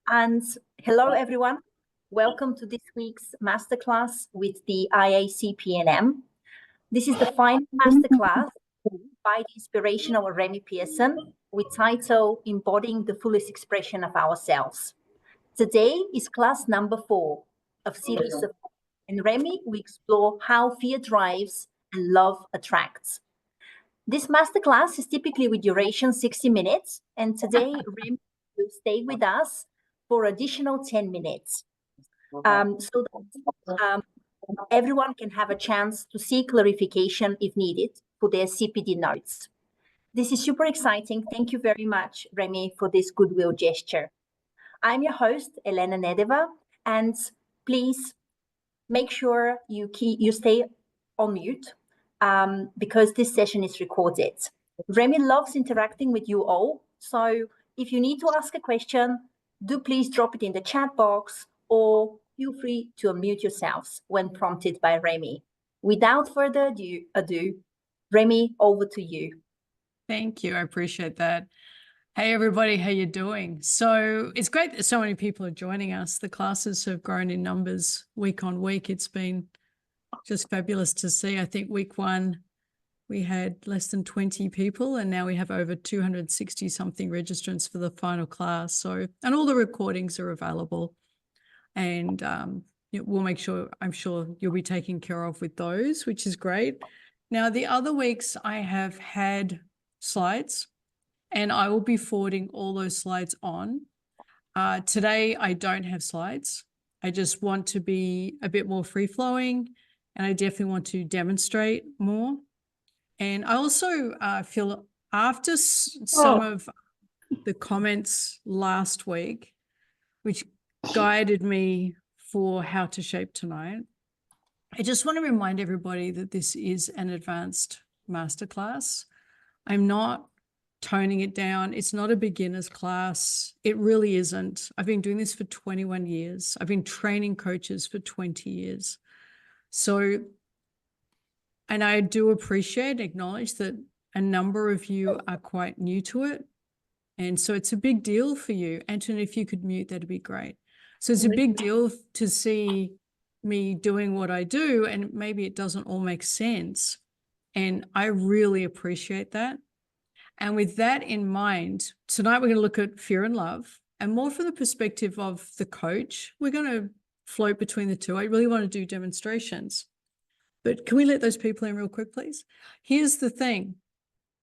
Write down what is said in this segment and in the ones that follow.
And hello, everyone. Welcome to this week's masterclass with the IAPC&M. This is the final masterclass by the inspirational Remi Pearson with title Embodying the Fullest Expression of Ourselves. Today is class number 4 of series of, and Remi will explore how fear drives and love attracts. This masterclass is typically with duration 60 minutes, and today Remi will stay with us for additional 10 minutes. So that everyone can have a chance to see clarification if needed for their CPD notes. This is super exciting. Thank you very much, Remi, for this goodwill gesture. I'm your host, Elena Nedeva, and please make sure you stay on mute because this session is recorded. Remi loves interacting with you all, so if you need to ask a question, do please drop it in the chat box or feel free to unmute yourselves when prompted by Remi. Without further ado, Remi, over to you. Thank you. I appreciate that. Hey, everybody. How you doing? So it's great that so many people are joining us. The classes have grown in numbers week on week. It's been just fabulous to see. I think week 1, we had less than 20 people, and now we have over 260 something registrants for the final class. So, and all the recordings are available, and we'll make sure, I'm sure you'll be taken care of with those, which is great. Now, the other weeks I have had slides, and I will be forwarding all those slides on. Today, I don't have slides. I just want to be a bit more free-flowing, and I definitely want to demonstrate more. And I also feel after some of the comments last week, which guided me for how to shape tonight, I just want to remind everybody that this is an advanced masterclass. I'm not toning it down. It's not a beginner's class. It really isn't. I've been doing this for 21 years. I've been training coaches for 20 years. So, and I do appreciate and acknowledge that a number of you are quite new to it. And so it's a big deal for you. Anton, if you could mute, that'd be great. So it's a big deal to see me doing what I do, and maybe it doesn't all make sense. And I really appreciate that. And with that in mind, tonight we're going to look at fear and love, and more from the perspective of the coach. We're going to float between the two. I really want to do demonstrations. But can we let those people in real quick, please? Here's the thing.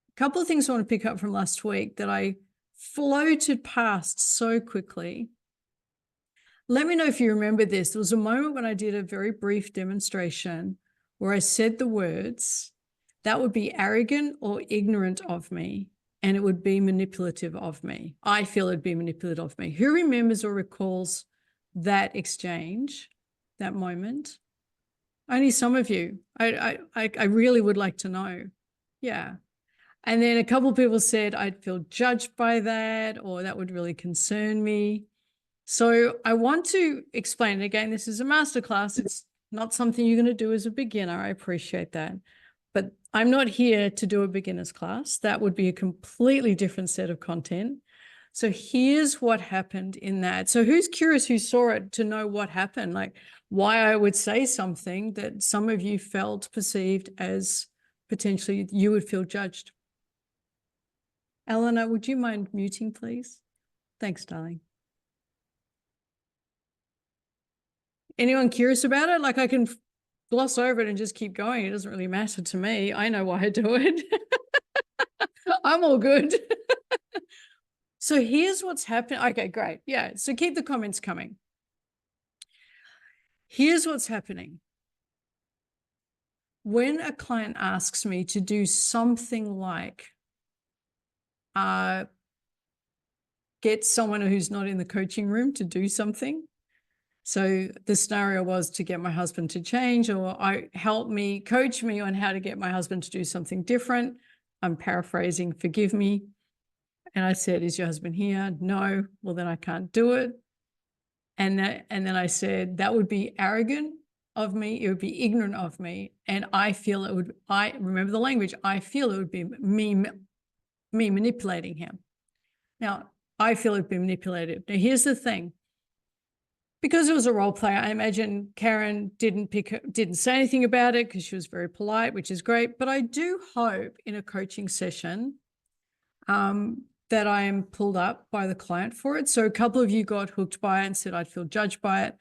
A couple of things I want to pick up from last week that I floated past so quickly. Let me know if you remember this. There was a moment when I did a very brief demonstration where I said the words, that would be arrogant or ignorant of me, and it would be manipulative of me. I feel it'd be manipulative of me. Who remembers or recalls that exchange, that moment? Only some of you. I really would like to know. Yeah. And then a couple of people said I'd feel judged by that, or that would really concern me. So I want to explain, again, this is a masterclass. It's not something you're going to do as a beginner. I appreciate that. But I'm not here to do a beginner's class. That would be a completely different set of content. So here's what happened in that. So who's curious who saw it to know what happened, like why I would say something that some of you felt perceived as potentially you would feel judged? Eleanor, would you mind muting, please? Thanks, darling. Anyone curious about it? Like I can gloss over it and just keep going. It doesn't really matter to me. I know why I do it. I'm all good. So here's what's happening. Okay, great. Yeah, so keep the comments coming. Here's what's happening. When a client asks me to do something like get someone who's not in the coaching room to do something. So the scenario was to get my husband to change, or coach me on how to get my husband to do something different. I'm paraphrasing, forgive me. And I said, is your husband here? No. Well, then I can't do it. And then I said, that would be arrogant of me. It would be ignorant of me. And I feel it would, I remember the language, I feel it would be me manipulating him. Now, I feel it'd be manipulative. Now, here's the thing. Because it was a role play, I imagine Karen didn't say anything about it because she was very polite, which is great. But I do hope in a coaching session that I am pulled up by the client for it. So a couple of you got hooked by it and said I'd feel judged by it.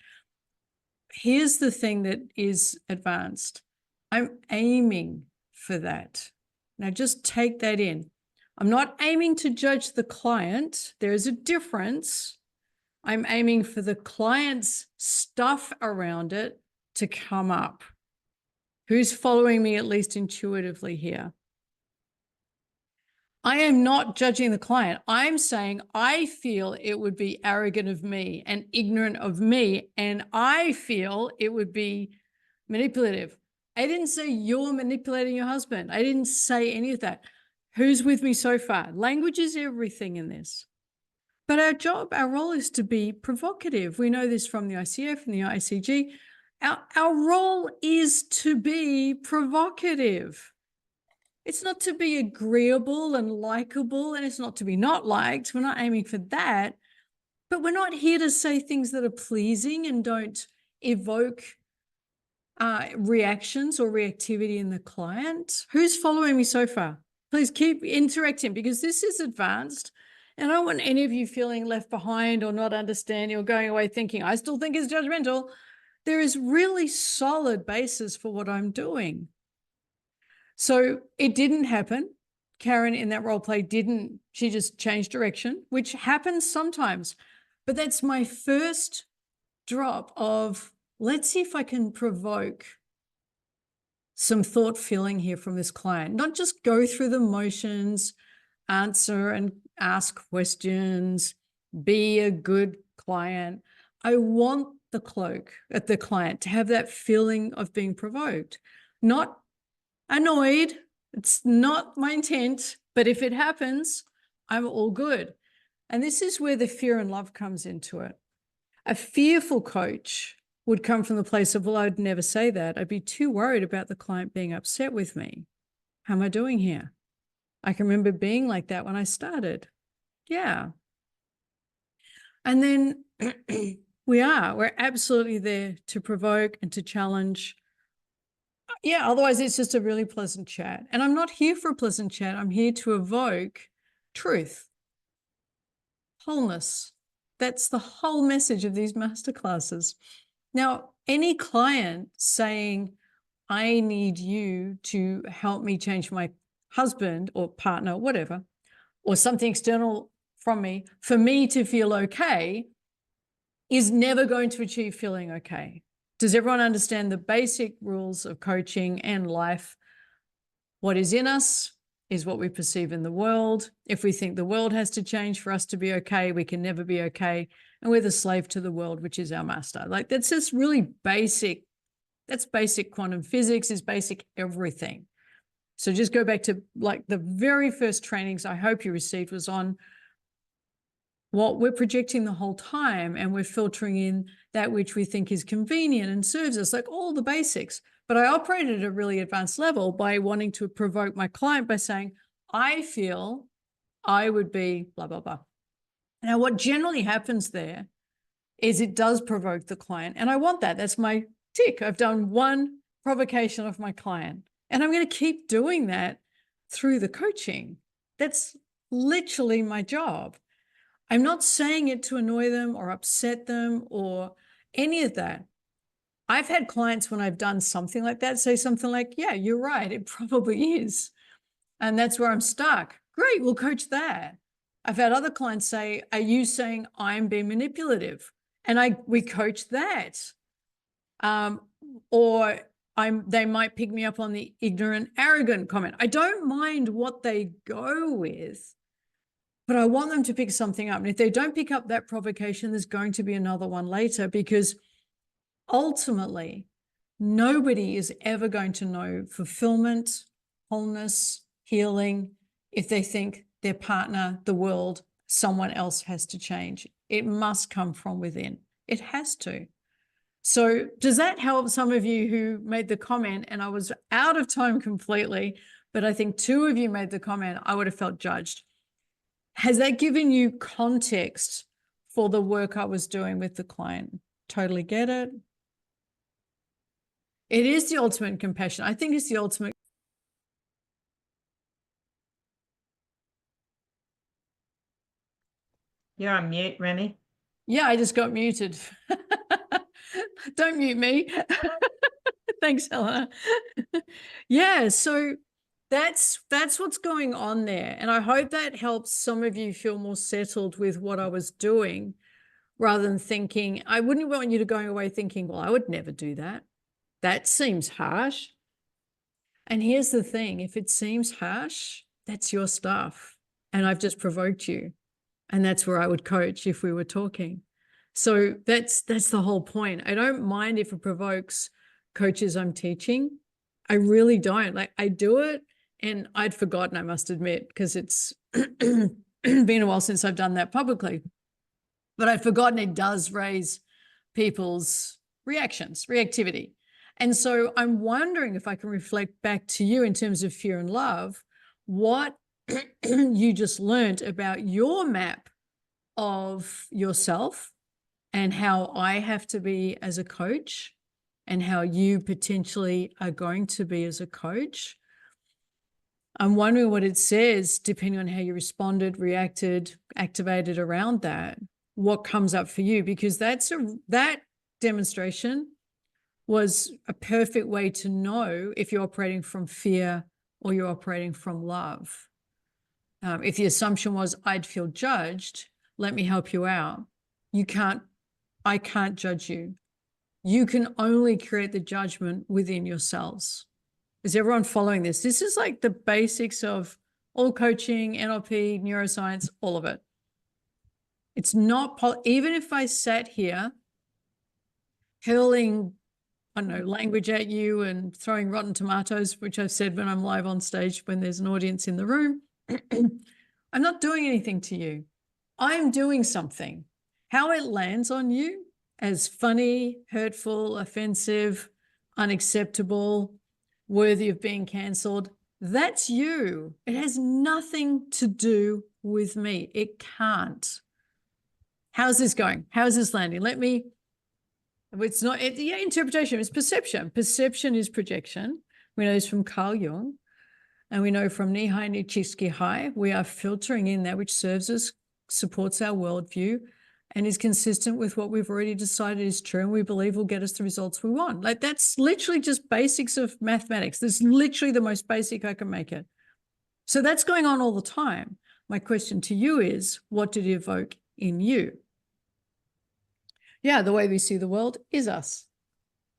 Here's the thing that is advanced. I'm aiming for that. Now just take that in. I'm not aiming to judge the client. There is a difference. I'm aiming for the client's stuff around it to come up. Who's following me at least intuitively here? I am not judging the client. I'm saying I feel it would be arrogant of me and ignorant of me, and I feel it would be manipulative. I didn't say you're manipulating your husband. I didn't say any of that. Who's with me so far? Language is everything in this. But our role is to be provocative. We know this from the ICF and the ICG. Our role is to be provocative. It's not to be agreeable and likable, and it's not to be not liked. We're not aiming for that. But we're not here to say things that are pleasing and don't evoke reactions or reactivity in the client. Who's following me so far? Please keep interacting, because this is advanced. And I don't want any of you feeling left behind or not understanding or going away thinking, I still think it's judgmental. There is really solid basis for what I'm doing. So it didn't happen. Karen in that role play she just changed direction, which happens sometimes. But that's my first drop of, let's see if I can provoke some thought feeling here from this client, not just go through the motions, answer and ask questions, be a good client. I want the client to have that feeling of being provoked, not annoyed. It's not my intent, but if it happens, I'm all good. And this is where the fear and love comes into it. A fearful coach would come from the place of, well, I'd never say that. I'd be too worried about the client being upset with me. How am I doing here? I can remember being like that when I started. Yeah. And then we're absolutely there to provoke and to challenge. Yeah, otherwise it's just a really pleasant chat. And I'm not here for a pleasant chat. I'm here to evoke truth, wholeness. That's the whole message of these masterclasses. Now, any client saying, I need you to help me change my husband or partner, whatever, or something external from me, for me to feel okay, is never going to achieve feeling okay. Does everyone understand the basic rules of coaching and life? What is in us is what we perceive in the world. If we think the world has to change for us to be okay, we can never be okay. And we're the slave to the world, which is our master. Like, that's just really basic. That's basic quantum physics, is basic everything. So just go back to like the very first trainings I hope you received was on what we're projecting the whole time, and we're filtering in that which we think is convenient and serves us, like all the basics. But I operated at a really advanced level by wanting to provoke my client by saying, I feel I would be blah, blah, blah. Now, what generally happens there is it does provoke the client. And I want that. That's my tick. I've done one provocation of my client. And I'm going to keep doing that through the coaching. That's literally my job. I'm not saying it to annoy them or upset them or any of that. I've had clients when I've done something like that say something like, yeah, you're right, it probably is. And that's where I'm stuck. Great, we'll coach that. I've had other clients say, are you saying I'm being manipulative? And we coach that. Or they might pick me up on the ignorant, arrogant comment. I don't mind what they go with, but I want them to pick something up. And if they don't pick up that provocation, there's going to be another one later, because ultimately, nobody is ever going to know fulfillment, wholeness, healing, if they think their partner, the world, someone else has to change. It must come from within. It has to. So does that help some of you who made the comment? And I was out of time completely, but I think 2 of you made the comment, I would have felt judged. Has that given you context for the work I was doing with the client? Totally get it. It is the ultimate compassion. I think it's the ultimate. You're on mute, Remi. Yeah, I just got muted. Don't mute me. Thanks, Helena. Yeah, so that's what's going on there. And I hope that helps some of you feel more settled with what I was doing, rather than thinking, I wouldn't want you to go away thinking, well, I would never do that. That seems harsh. And here's the thing, if it seems harsh, that's your stuff. And I've just provoked you. And that's where I would coach if we were talking. So that's the whole point. I don't mind if it provokes coaches I'm teaching. I really don't. Like, I do it, and I'd forgotten, I must admit, because it's been a while since I've done that publicly. But I'd forgotten it does raise people's reactions, reactivity. And so I'm wondering if I can reflect back to you in terms of fear and love, what you just learned about your map of yourself and how I have to be as a coach and how you potentially are going to be as a coach. I'm wondering what it says, depending on how you responded, reacted, activated around that, what comes up for you, because that demonstration was a perfect way to know if you're operating from fear or you're operating from love. If the assumption was I'd feel judged, let me help you out. I can't judge you. You can only create the judgment within yourselves. Is everyone following this? This is like the basics of all coaching, NLP, neuroscience, all of it. It's not, even if I sat here hurling, I don't know, language at you and throwing rotten tomatoes, which I've said when I'm live on stage when there's an audience in the room, I'm not doing anything to you. I'm doing something. How it lands on you as funny, hurtful, offensive, unacceptable, worthy of being cancelled, that's you. It has nothing to do with me. It can't. How's this going? How's this landing? It's not, interpretation, it's perception. Perception is projection. We know this from Carl Jung, and we know from Nihai Nichiski Hai, we are filtering in that which serves us, supports our worldview, and is consistent with what we've already decided is true and we believe will get us the results we want. Like, that's literally just basics of mathematics. That's literally the most basic I can make it. So that's going on all the time. My question to you is, what did it evoke in you? Yeah, the way we see the world is us.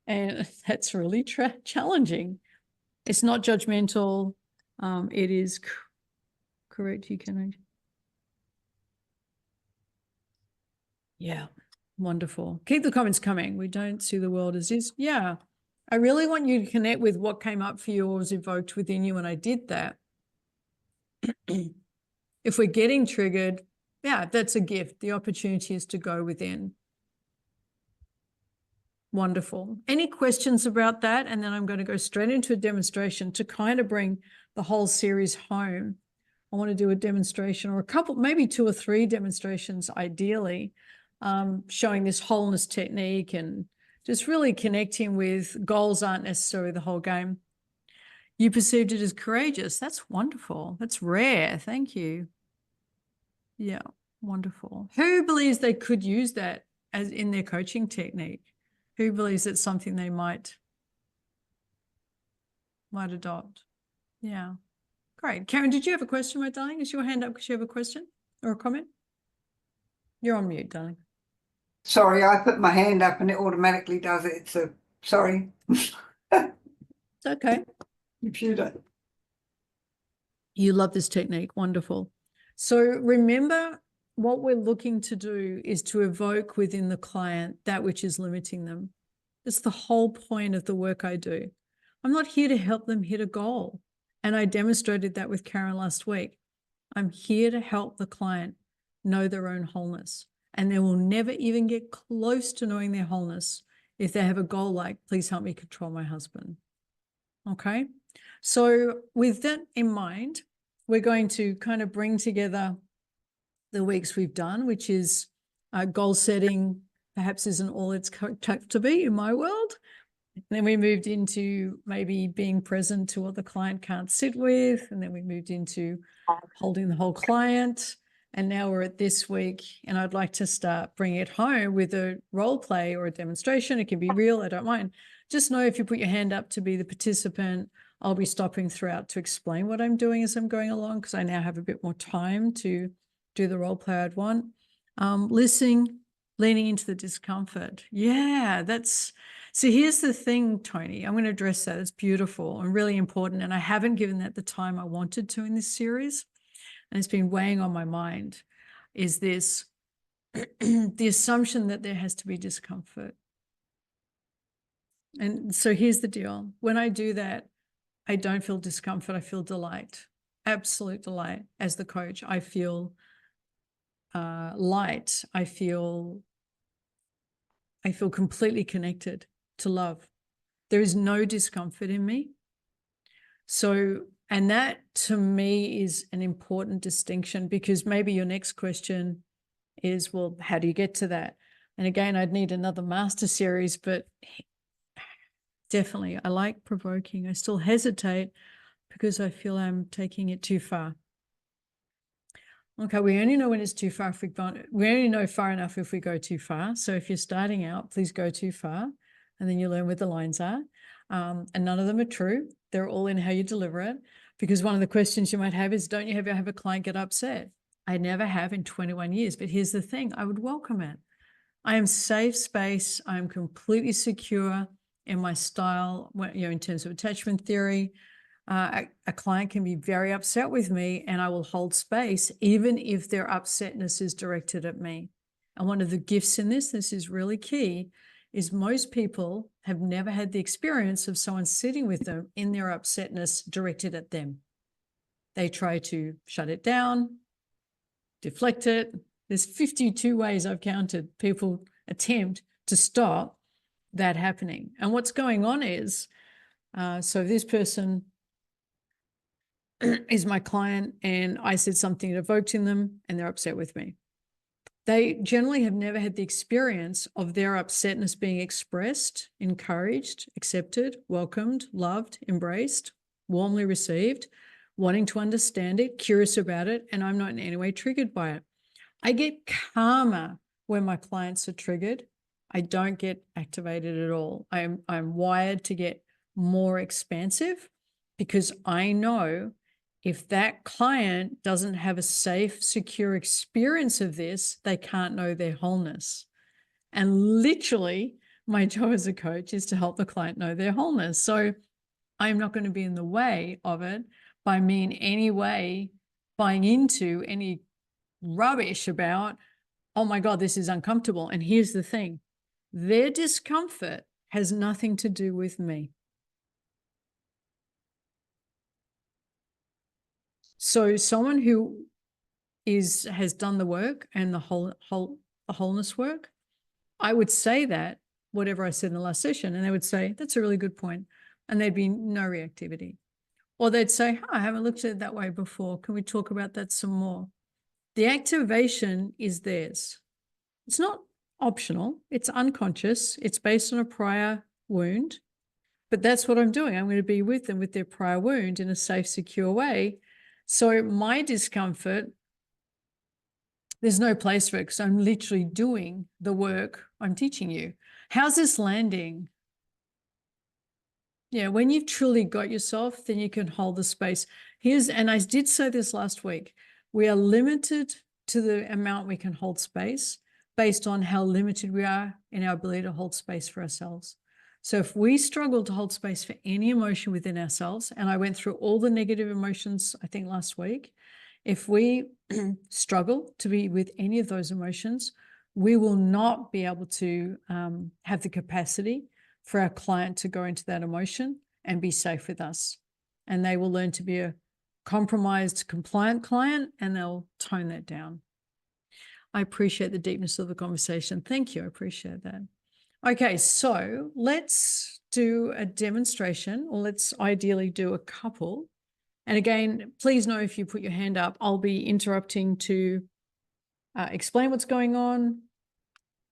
And that's really challenging. It's not judgmental. It is correct. You can. Yeah, wonderful. Keep the comments coming. We don't see the world as is. Yeah, I really want you to connect with what came up for you or was evoked within you when I did that. If we're getting triggered, yeah, that's a gift. The opportunity is to go within. Wonderful. Any questions about that? And then I'm going to go straight into a demonstration to kind of bring the whole series home. I want to do a demonstration or a couple, maybe 2 or 3 demonstrations ideally, showing this wholeness technique and just really connecting with goals aren't necessarily the whole game. You perceived it as courageous. That's wonderful. That's rare. Thank you. Yeah, wonderful. Who believes they could use that as in their coaching technique? Who believes it's something they might adopt? Yeah. Great. Karen, did you have a question, my darling? Is your hand up because you have a question or a comment? You're on mute, darling. Sorry, I put my hand up and it automatically does it. So sorry. It's okay. Computer. You love this technique. Wonderful. So remember, what we're looking to do is to evoke within the client that which is limiting them. It's the whole point of the work I do. I'm not here to help them hit a goal. And I demonstrated that with Karen last week. I'm here to help the client know their own wholeness. And they will never even get close to knowing their wholeness if they have a goal like, please help me control my husband. Okay? So with that in mind, we're going to kind of bring together the weeks we've done, which is goal setting perhaps isn't all it's cracked to be in my world. And then we moved into maybe being present to what the client can't sit with. And then we moved into holding the whole client. And now we're at this week, and I'd like to start bringing it home with a role play or a demonstration. It can be real, I don't mind. Just know if you put your hand up to be the participant, I'll be stopping throughout to explain what I'm doing as I'm going along, because I now have a bit more time to do the role play I'd want. Listening, leaning into the discomfort. Yeah, so here's the thing, Tony, I'm going to address that. It's beautiful and really important. And I haven't given that the time I wanted to in this series. And it's been weighing on my mind, is this the assumption that there has to be discomfort. And so here's the deal. When I do that, I don't feel discomfort. I feel delight, absolute delight. As the coach, I feel light. I feel completely connected to love. There is no discomfort in me. So, and that to me is an important distinction, because maybe your next question is, well, how do you get to that? And again, I'd need another master series, but definitely I like provoking. I still hesitate because I feel I'm taking it too far. Okay, we only know when it's too far if we only know far enough if we go too far. So if you're starting out, please go too far, and then you learn where the lines are. And none of them are true. They're all in how you deliver it. Because one of the questions you might have is, don't you ever have a client get upset? I never have in 21 years. But here's the thing, I would welcome it. I am safe space. I'm completely secure in my style, in terms of attachment theory. A client can be very upset with me, and I will hold space even if their upsetness is directed at me. And one of the gifts in this is really key, is most people have never had the experience of someone sitting with them in their upsetness directed at them. They try to shut it down, deflect it. There's 52 ways I've counted people attempt to stop that happening. And what's going on is, so this person is my client, and I said something that evoked in them, and they're upset with me. They generally have never had the experience of their upsetness being expressed, encouraged, accepted, welcomed, loved, embraced, warmly received, wanting to understand it, curious about it, and I'm not in any way triggered by it. I get calmer when my clients are triggered. I don't get activated at all. I'm wired to get more expansive, because I know if that client doesn't have a safe, secure experience of this, they can't know their wholeness. And literally, my job as a coach is to help the client know their wholeness. So I'm not going to be in the way of it by me in any way buying into any rubbish about, oh my God, this is uncomfortable. And here's the thing, their discomfort has nothing to do with me. So someone who has done the work and the wholeness work, I would say that whatever I said in the last session, and they would say, that's a really good point. And there'd be no reactivity. Or they'd say, I haven't looked at it that way before. Can we talk about that some more? The activation is theirs. It's not optional. It's unconscious. It's based on a prior wound. But that's what I'm doing. I'm going to be with them with their prior wound in a safe, secure way. So my discomfort, there's no place for it, because I'm literally doing the work I'm teaching you. How's this landing? Yeah, when you've truly got yourself, then you can hold the space. And I did say this last week, we are limited to the amount we can hold space based on how limited we are in our ability to hold space for ourselves. So if we struggle to hold space for any emotion within ourselves, and I went through all the negative emotions, I think last week, if we struggle to be with any of those emotions, we will not be able to have the capacity for our client to go into that emotion and be safe with us. And they will learn to be a compromised, compliant client, and they'll tone that down. I appreciate the deepness of the conversation. Thank you. I appreciate that. Okay, so let's do a demonstration, or let's ideally do a couple. And again, please know if you put your hand up, I'll be interrupting to explain what's going on,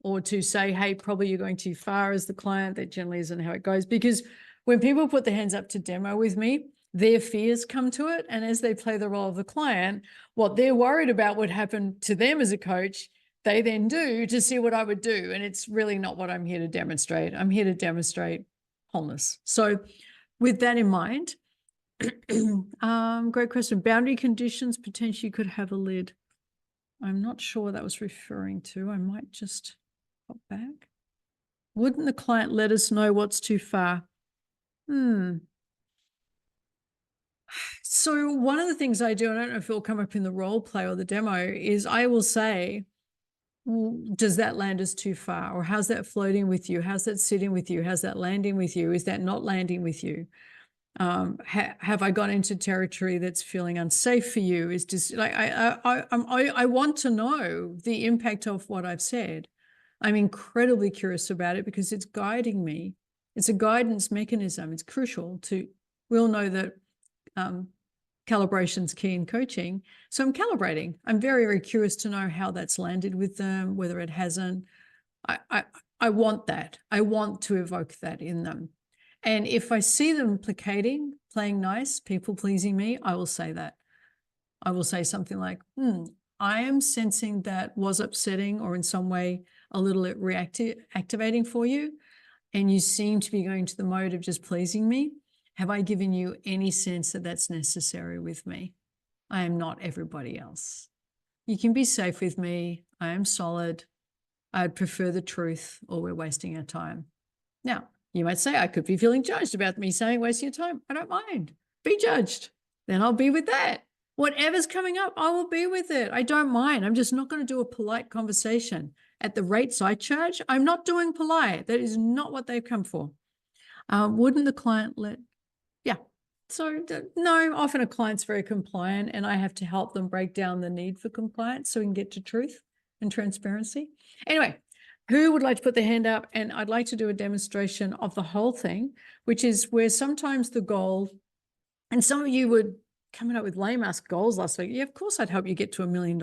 or to say, hey, probably you're going too far as the client. That generally isn't how it goes, because when people put their hands up to demo with me, their fears come to it. And as they play the role of the client, what they're worried about would happen to them as a coach, they then do to see what I would do. And it's really not what I'm here to demonstrate. I'm here to demonstrate wholeness. So with that in mind, great question. Boundary conditions potentially could have a lid. I'm not sure what that was referring to. I might just pop back. Wouldn't the client let us know what's too far? So one of the things I do, and I don't know if it'll come up in the role play or the demo, is I will say, well, does that land us too far? Or how's that floating with you? How's that sitting with you? How's that landing with you? Is that not landing with you? Have I gone into territory that's feeling unsafe for you? Is just like I want to know the impact of what I've said. I'm incredibly curious about it because it's guiding me. It's a guidance mechanism. It's crucial to. We'll know that calibration's key in coaching. So I'm calibrating. I'm very, very curious to know how that's landed with them, whether it hasn't. I want that. I want to evoke that in them. And if I see them placating, playing nice, people pleasing me, I will say that. I will say something like, I am sensing that was upsetting or in some way a little activating for you. And you seem to be going to the mode of just pleasing me. Have I given you any sense that that's necessary with me? I am not everybody else. You can be safe with me. I am solid. I'd prefer the truth, or we're wasting our time. Now, you might say, I could be feeling judged about me saying wasting your time. I don't mind. Be judged. Then I'll be with that. Whatever's coming up, I will be with it. I don't mind. I'm just not going to do a polite conversation. At the rates I charge, I'm not doing polite. That is not what they've come for. Wouldn't the client let? Yeah. So no, often a client's very compliant and I have to help them break down the need for compliance so we can get to truth and transparency. Anyway, who would like to put their hand up? And I'd like to do a demonstration of the whole thing, which is where sometimes the goal, and some of you would coming up with lame-ass goals last week. Yeah, of course I'd help you get to $1 million.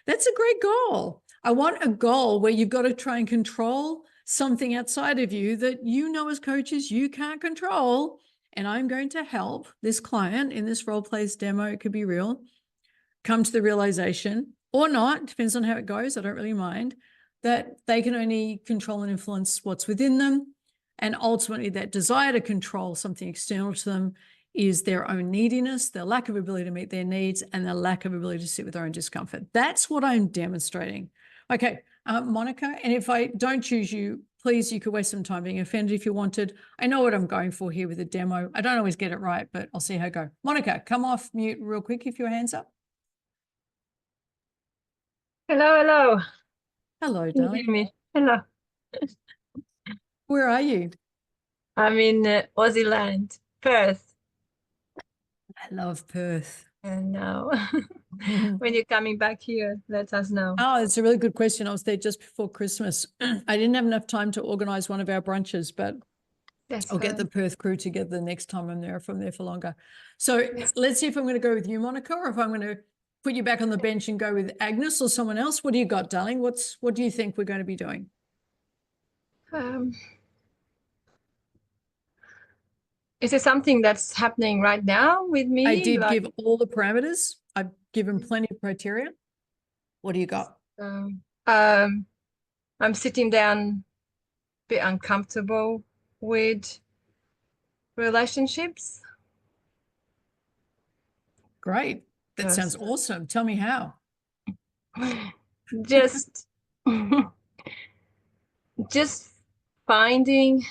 That's a great goal. I want a goal where you've got to try and control something outside of you that you know as coaches you can't control. And I'm going to help this client in this role plays demo, it could be real, come to the realization or not, depends on how it goes, I don't really mind, that they can only control and influence what's within them. And ultimately that desire to control something external to them is their own neediness, their lack of ability to meet their needs, and their lack of ability to sit with their own discomfort. That's what I'm demonstrating. Okay, Monica, and if I don't choose you, please, you could waste some time being offended if you wanted. I know what I'm going for here with the demo. I don't always get it right, but I'll see how it goes. Monica, come off mute real quick if your hand's up. Hello, hello. Hello, Can you darling. hear me? Hello. Where are you? I'm in Aussie land, Perth. I love Perth. And now, when you're coming back here, let us know. Oh, it's a really good question. I was there just before Christmas. I didn't have enough time to organize one of our brunches, but That's I'll get fine. the Perth crew together the next time I'm there, if I'm there for longer. So Yes. let's see if I'm going to go with you, Monica, or if I'm going to put you back on the bench and go with Agnes or someone else. What do you got, darling? What do you think we're going to be doing? Is it something that's happening right now with me? I did give all the parameters. I've given plenty of criteria. What do you got? I'm sitting down a bit uncomfortable with relationships. Great. That Yes. sounds awesome. Tell me how. Just just finding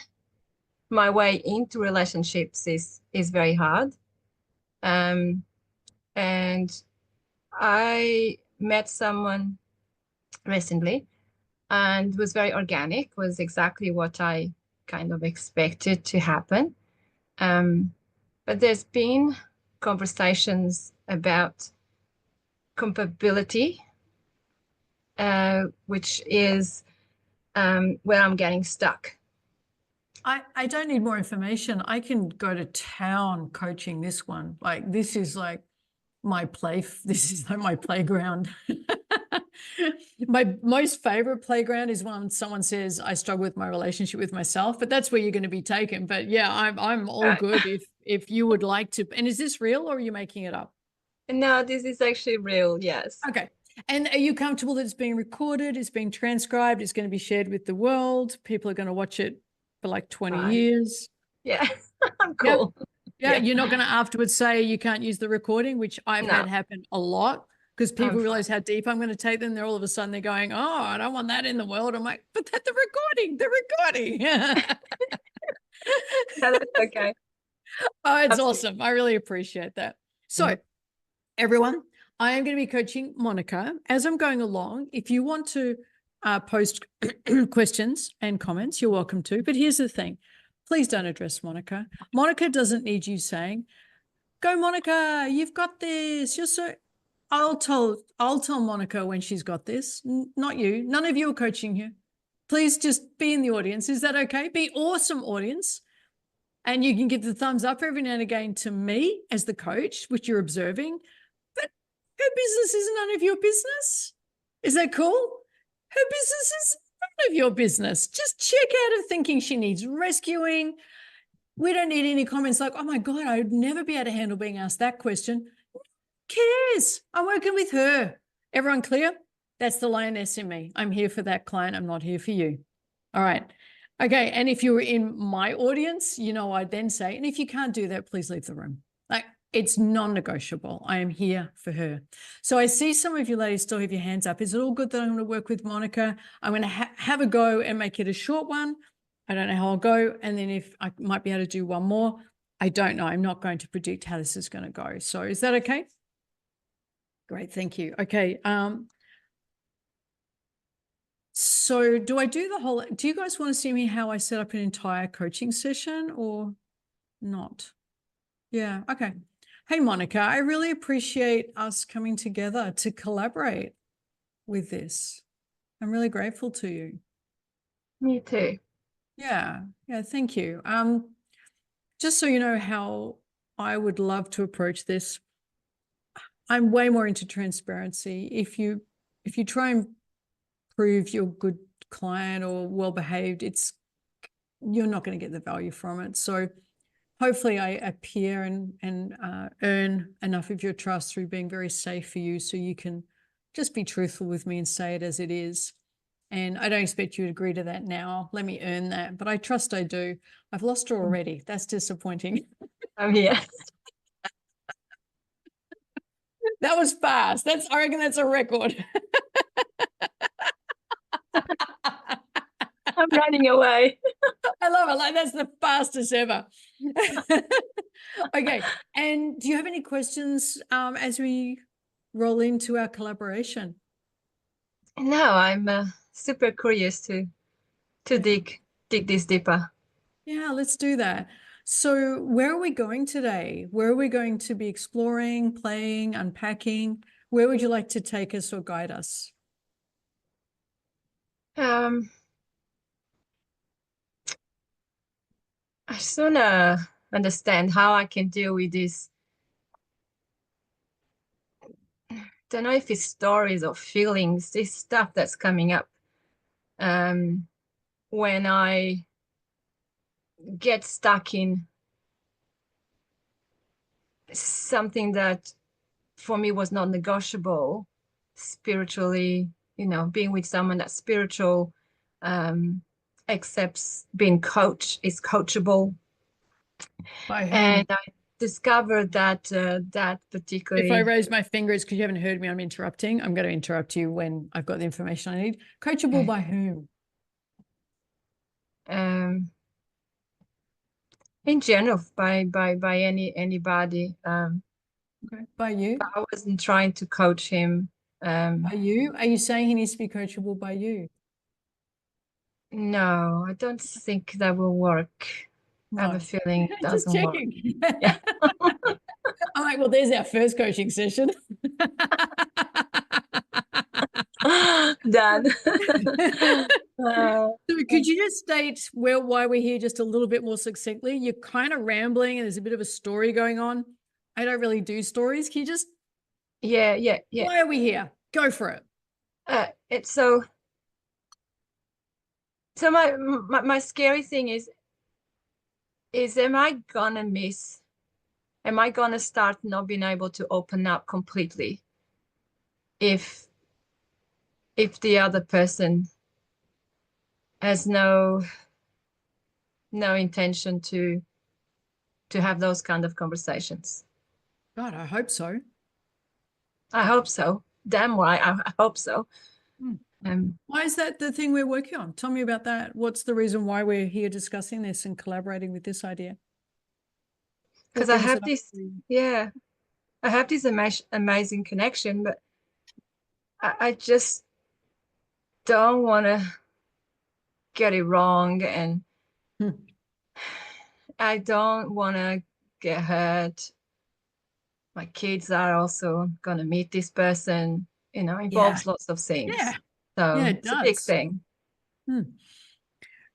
my way into relationships is very hard. And I met someone recently and was very organic, was exactly what I kind of expected to happen. But there's been conversations about compatibility, which is where I'm getting stuck. I don't need more information. I can go to town coaching this one. Like this is like my this is like my playground. My most favorite playground is when someone says, I struggle with my relationship with myself, but that's where you're going to be taken. But yeah, I'm all Right. good if you would like to. And is this real or are you making it up? No, this is actually real. Yes. Okay. And are you comfortable that it's being recorded, it's being transcribed, it's going to be shared with the world? People are going to watch it for like 20 Right. years. Yeah. I'm Yep. cool. Yeah, Yeah. you're not going to afterwards say you can't use the recording, which I've No. had happen a lot because people I'm realize how deep I'm going to take them. They're all of a sudden they're going, oh, I don't want that in the world. I'm like, but that's the recording. Yeah, that's okay. Oh, it's Absolutely. awesome. I really appreciate that. So, everyone, I am going to be coaching Monica as I'm going along. If you want to post questions and comments, you're welcome to. But here's the thing. Please don't address Monica. Monica doesn't need you saying, go, Monica, you've got this. You're so. I'll tell Monica when she's got this. Not you. None of you are coaching her. Please just be in the audience. Is that okay? Be awesome audience. And you can give the thumbs up every now and again to me as the coach, which you're observing. But her business is none of your business. Is that cool? Her business is none of your business. Just check out of thinking she needs rescuing. We don't need any comments like, oh my God, I would never be able to handle being asked that question. Who cares? I'm working with her. Everyone clear? That's the lioness in me. I'm here for that client. I'm not here for you. All right. Okay. And if you were in my audience, I'd then say, and if you can't do that, please leave the room. Like, it's non-negotiable. I am here for her. So I see some of you ladies still have your hands up. Is it all good that I'm going to work with Monica? I'm going to have a go and make it a short one. I don't know how I'll go. And then if I might be able to do one more, I don't know. I'm not going to predict how this is going to go. So is that okay? Great. Thank you. Okay. So do I do you guys want to see me how I set up an entire coaching session or not? Yeah. Okay. Hey, Monica, I really appreciate us coming together to collaborate with this. I'm really grateful to you. Me too. Yeah. Yeah. Thank you. Just so you know how I would love to approach this, I'm way more into transparency. If you try and prove you're a good client or well-behaved, you're not going to get the value from it. So hopefully I appear and earn enough of your trust through being very safe for you so you can just be truthful with me and say it as it is. And I don't expect you to agree to that now. Let me earn that. But I trust I do. I've lost her already. That's disappointing. I'm here. That was fast. I reckon that's a record. I'm running away. I love it. Like, that's the fastest ever. Okay. And do you have any questions as we roll into our collaboration? No, I'm super curious to dig this deeper. Yeah, let's do that. So where are we going today? Where are we going to be exploring, playing, unpacking? Where would you like to take us or guide us? I just want to understand how I can deal with this. Don't know if it's stories or feelings, this stuff that's coming up when I get stuck in something that for me was not negotiable spiritually, being with someone that's spiritual, accepts being is coachable. By whom? And I discovered that that particularly. If I raise my fingers because you haven't heard me, I'm interrupting. I'm going to interrupt you when I've got the information I need. Coachable Okay. by whom? In general, by anybody. Okay. By you? I wasn't trying to coach him. By you? Are you saying he needs to be coachable by you? No, I don't think that will work. I have a feeling it Just doesn't work. checking. Yeah. I'm like, well, there's our first coaching session. Done. So could you just state why we're here just a little bit more succinctly? You're kind of rambling and there's a bit of a story going on. I don't really do stories. Can you just, yeah. why are we here? Go for it. It's so my scary thing is am I gonna start not being able to open up completely if the other person has no intention to have those kind of conversations? God, I hope so. I hope so. Damn right, I hope so. Why is that the thing we're working on? Tell me about that. What's the reason why we're here discussing this and collaborating with this idea? Because I have this, yeah, I have this amazing connection, but I just don't want to get it wrong, and I don't want to get hurt. My kids are also going to meet this person, involves lots of things. Yeah. So Yeah, it it's a big does. thing.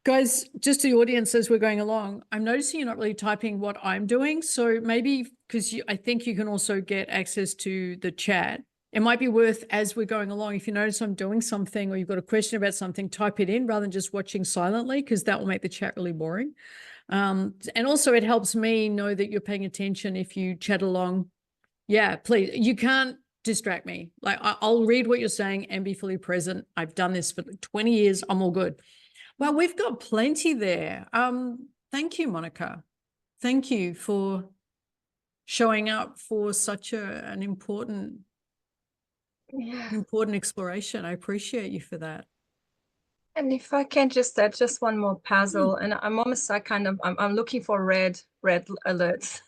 Guys, just to the audience as we're going along, I'm noticing you're not really typing what I'm doing. So maybe because I think you can also get access to the chat. It might be worth, as we're going along, if you notice I'm doing something or you've got a question about something, type it in rather than just watching silently, because that will make the chat really boring. And also it helps me know that you're paying attention if you chat along. Yeah, please. You can't distract me. Like I'll read what you're saying and be fully present. I've done this for 20 years. I'm all good. Well, we've got plenty there. Thank you, Monica. Thank you for showing up for such an important exploration. I appreciate you for that. And if I can just add just one more puzzle, and I'm almost I'm looking for red alerts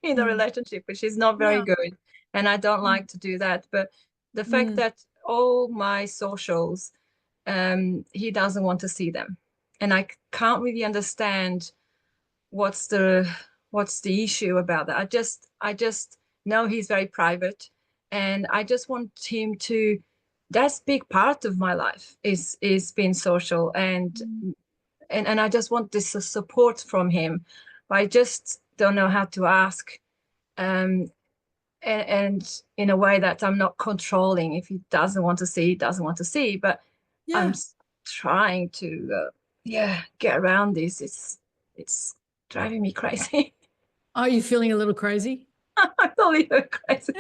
in the relationship, which is not very good. And I don't like to do that. But the fact that all my socials, he doesn't want to see them. And I can't really understand what's the issue about that. I just know he's very private, and I just want him to, that's big part of my life is being social, and I just want this support from him, but I just don't know how to ask, and in a way that I'm not controlling. If he doesn't want to see, he doesn't want to see, but I'm trying to get around this. It's driving me crazy. Are you feeling a little crazy? I'm a little crazy.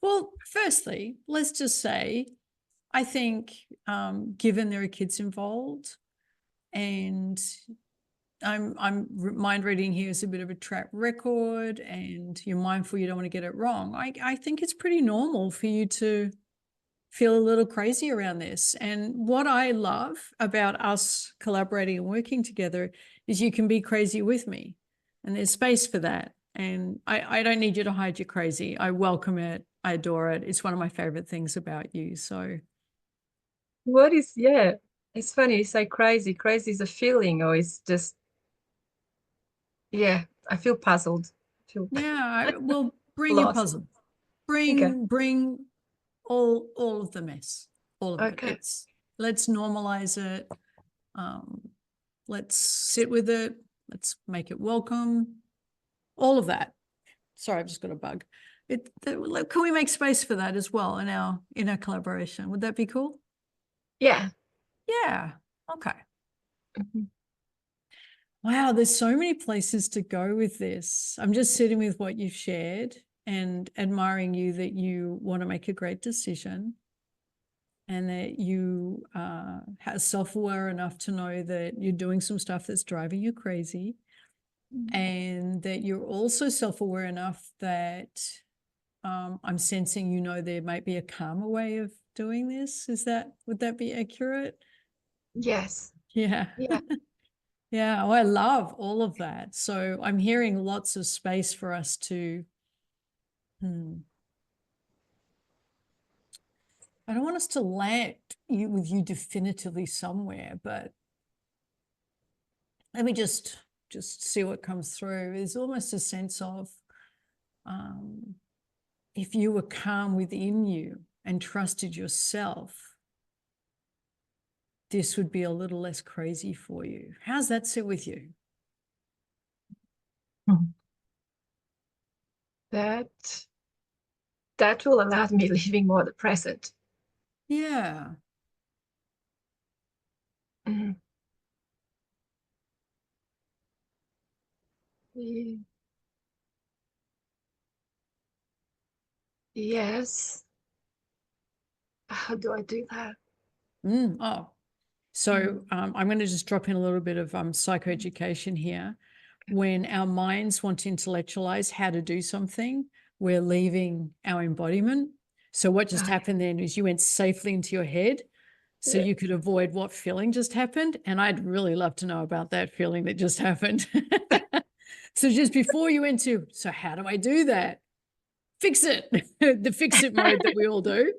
Well, firstly, let's just say, I think given there are kids involved, and I'm mind reading here is a bit of a track record, and you're mindful you don't want to get it wrong. I think it's pretty normal for you to feel a little crazy around this. And what I love about us collaborating and working together is you can be crazy with me, and there's space for that. And I don't need you to hide your crazy. I welcome it. I adore it. It's one of my favorite things about you. So it's funny you say crazy. Crazy is a feeling, or it's just, I feel puzzled. Well, bring your puzzle. Bring all of the mess, all of it. Let's normalize it. Let's sit with it. Let's make it welcome. All of that. Sorry, I've just got a bug. Can we make space for that as well in our collaboration? Would that be cool? Yeah. Yeah. Okay. Wow, there's so many places to go with this. I'm just sitting with what you've shared and admiring you that you want to make a great decision, and that you are self-aware enough to know that you're doing some stuff that's driving you crazy, and that you're also self-aware enough that I'm sensing, there might be a calmer way of doing this. Would that be accurate? Yes. Yeah. Yeah. Oh, I love all of that. So I'm hearing lots of space for us to, I don't want us to land with you definitively somewhere, but let me just see what comes through. There's almost a sense of, if you were calm within you and trusted yourself, this would be a little less crazy for you. How's that sit with you? That that will allow me living more the present. Yeah. Mhm. Yeah. Yes. How do I do that? Oh, so I'm going to just drop in a little bit of psychoeducation here. When our minds want to intellectualize how to do something, we're leaving our embodiment. So what just happened then is you went safely into your head so you could avoid what feeling just happened. And I'd really love to know about that feeling that just happened. So just before you went to, so how do I do that? Fix it, the fix it mode that we all do.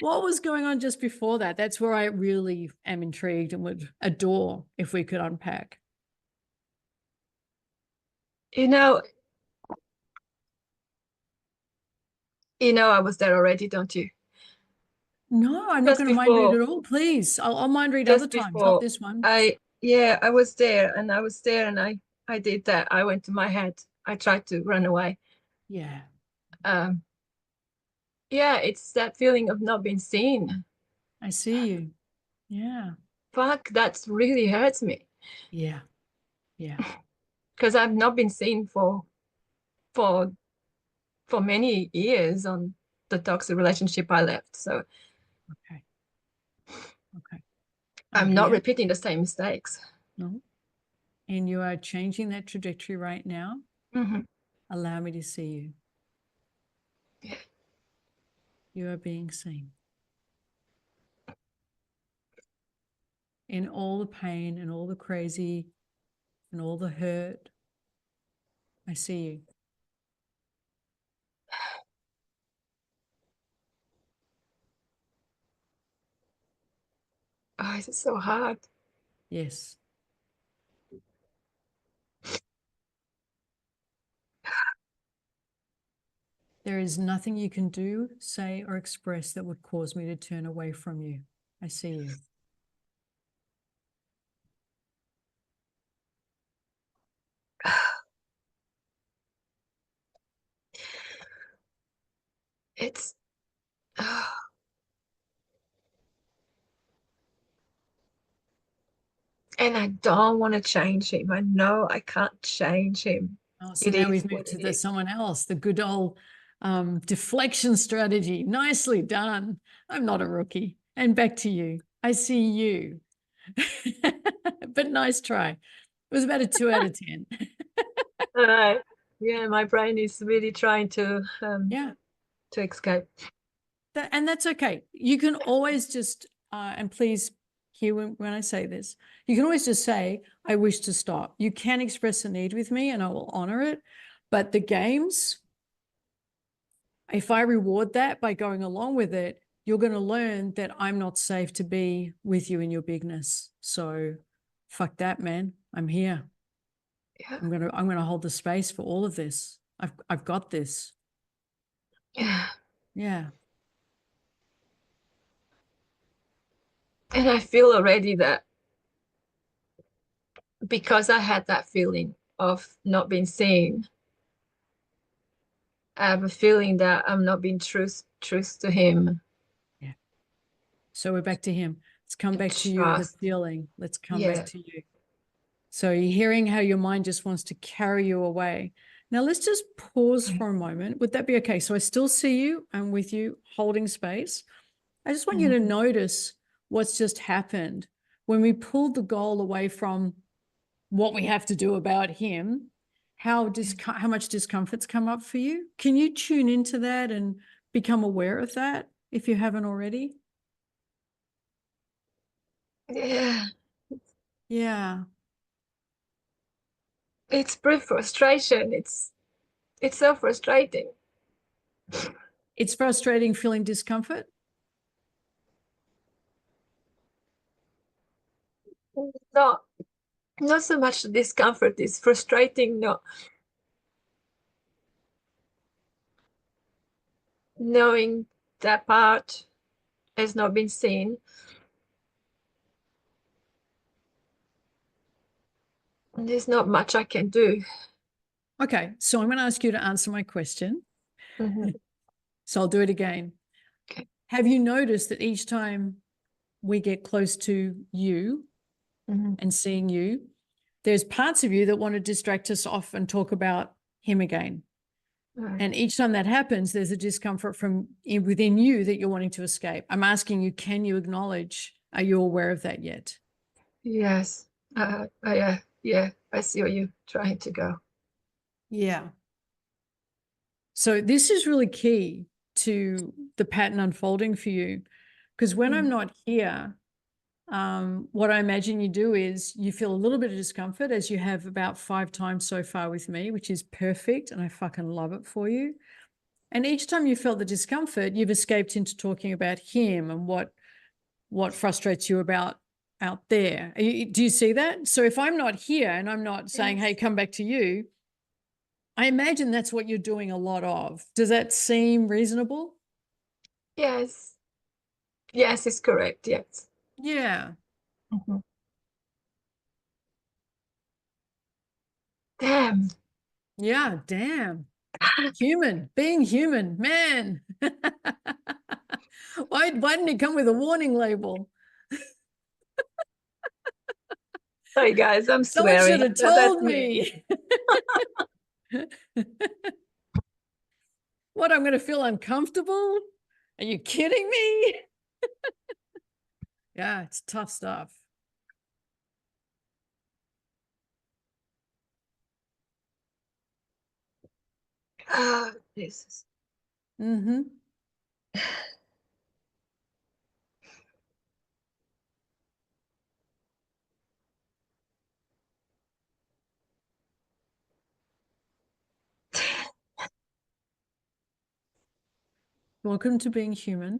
What was going on just before that? That's where I really am intrigued and would adore if we could unpack. You know, I was there already, don't you? No, I'm not Just going to mind read before, at all. Please, I'll mind read other just times, not before this one. I was there and I did that. I went to my head. I tried to run away. Yeah, Yeah, it's that feeling of not being seen. I see you. Yeah, Fuck, that really hurts me yeah, yeah. because I've not been seen for many years on the toxic relationship I left. So Okay, okay. I'm not here. repeating the same mistakes. No, and you are changing that trajectory right now. Mhm. Allow me to see you. Yeah. You are being seen. In all the pain and all the crazy and all the hurt, I see you. Oh, it's so hard. Yes. There is nothing you can do, say, or express that would cause me to turn away from you. I see you. It's and I don't want to change him. I know I can't change him. Oh, so It now is we've what moved to it the is. someone else, the good old deflection strategy. Nicely done. I'm not a rookie. And back to you. I see you. But nice try. It was about a 2 out of 10. Yeah, my brain is really trying to Yeah. escape. And that's okay. You can always just, and please hear when I say this, you can always just say, I wish to stop. You can express a need with me and I will honor it. But the games, if I reward that by going along with it, you're going to learn that I'm not safe to be with you in your bigness. So fuck that, man. I'm here. Yeah. I'm going to hold the space for all of this. I've got this. Yeah. Yeah. And I feel already that because I had that feeling of not being seen, I have a feeling that I'm not being truth to him. Yeah. So we're back to him. Let's come back to you, the Trust. feeling. Let's come Yeah. back to you. So you're hearing how your mind just wants to carry you away. Now let's just pause for a moment. Would that be okay? So I still see you. I'm with you, holding space. I just want you to notice what's just happened. When we pulled the goal away from what we have to do about him, how much discomfort's come up for you? Can you tune into that and become aware of that if you haven't already? Yeah. Yeah. It's pretty frustration. It's so frustrating. It's frustrating feeling discomfort. Not so much the discomfort. It's frustrating not knowing that part has not been seen. And there's not much I can do. Okay, so I'm going to ask you to answer my question. Mhm. So I'll do it again. Okay. Have you noticed that each time we get close to you and seeing you, there's parts of you that want to distract us off and talk about him again? Right. And each time that happens, there's a discomfort from within you that you're wanting to escape. I'm asking you, can you acknowledge, are you aware of that yet? Yes. Yeah, I see where you're trying to go. Yeah. So this is really key to the pattern unfolding for you, because when I'm not here, what I imagine you do is you feel a little bit of discomfort, as you have about 5 times so far with me, which is perfect. And I fucking love it for you. And each time you felt the discomfort, you've escaped into talking about him and what frustrates you about out there. Do you see that? So if I'm not here and I'm not saying, Yes. hey, come back to you, I imagine that's what you're doing a lot of. Does that seem reasonable? Yes. Yes, it's correct. Yes. Yeah. Damn. Yeah, damn. Human, being human, man. Why didn't it come with a warning label? Sorry, guys, I'm Someone swearing. should have That's told me. me. What, I'm going to feel uncomfortable? Are you kidding me? Yeah, it's tough stuff. Ah, Jesus. Mm-hmm. Welcome to being human.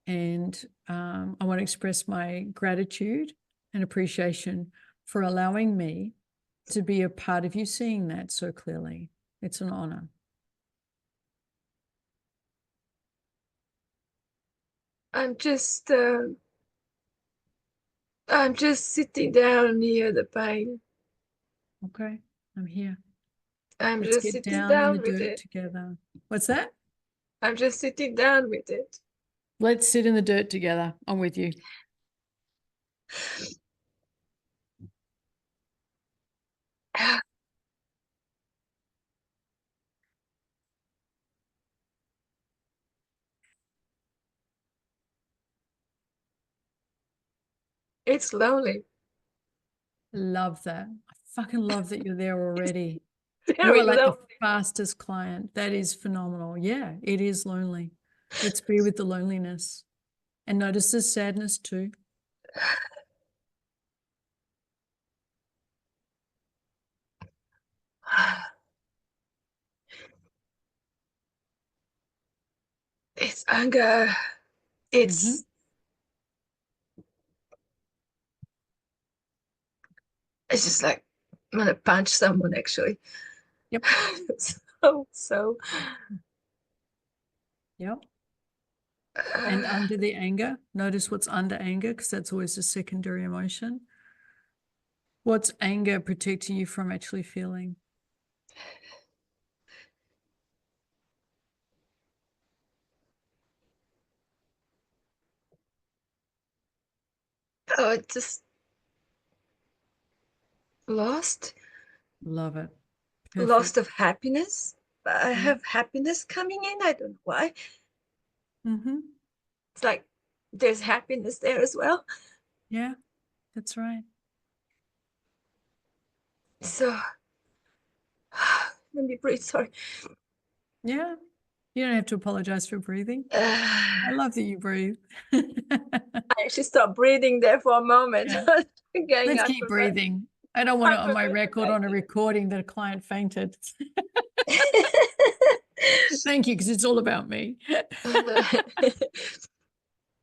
And I want to express my gratitude and appreciation for allowing me to be a part of you seeing that so clearly. It's an honor. I'm just sitting down near the pain. Okay, I'm here. I'm Let's just get sitting down in the down with dirt it. together. What's that? I'm just sitting down with it. Let's sit in the dirt together. I'm with you. It's lonely. Love that. I fucking love that you're there already. You Very are like the lonely. fastest client. That is phenomenal. Yeah, it is lonely. Let's be with the loneliness and notice the sadness too. It's anger. It's it's just like I'm gonna punch someone actually. Yep. So Yep. And under the anger, notice what's under anger, because that's always a secondary emotion. What's anger protecting you from actually feeling? oh, it just lost Love it. lost Perfect. of happiness. I Yeah. have happiness coming in. I don't know why. Mm-hmm. It's like there's happiness there as well. Yeah, that's right. So let me breathe. Sorry. Yeah. You don't have to apologize for breathing. I love that you breathe. I actually stopped breathing there for a moment. Yeah. Going Let's keep breathing. I don't want it on my record on a recording that a client fainted. Thank you, because it's all about me.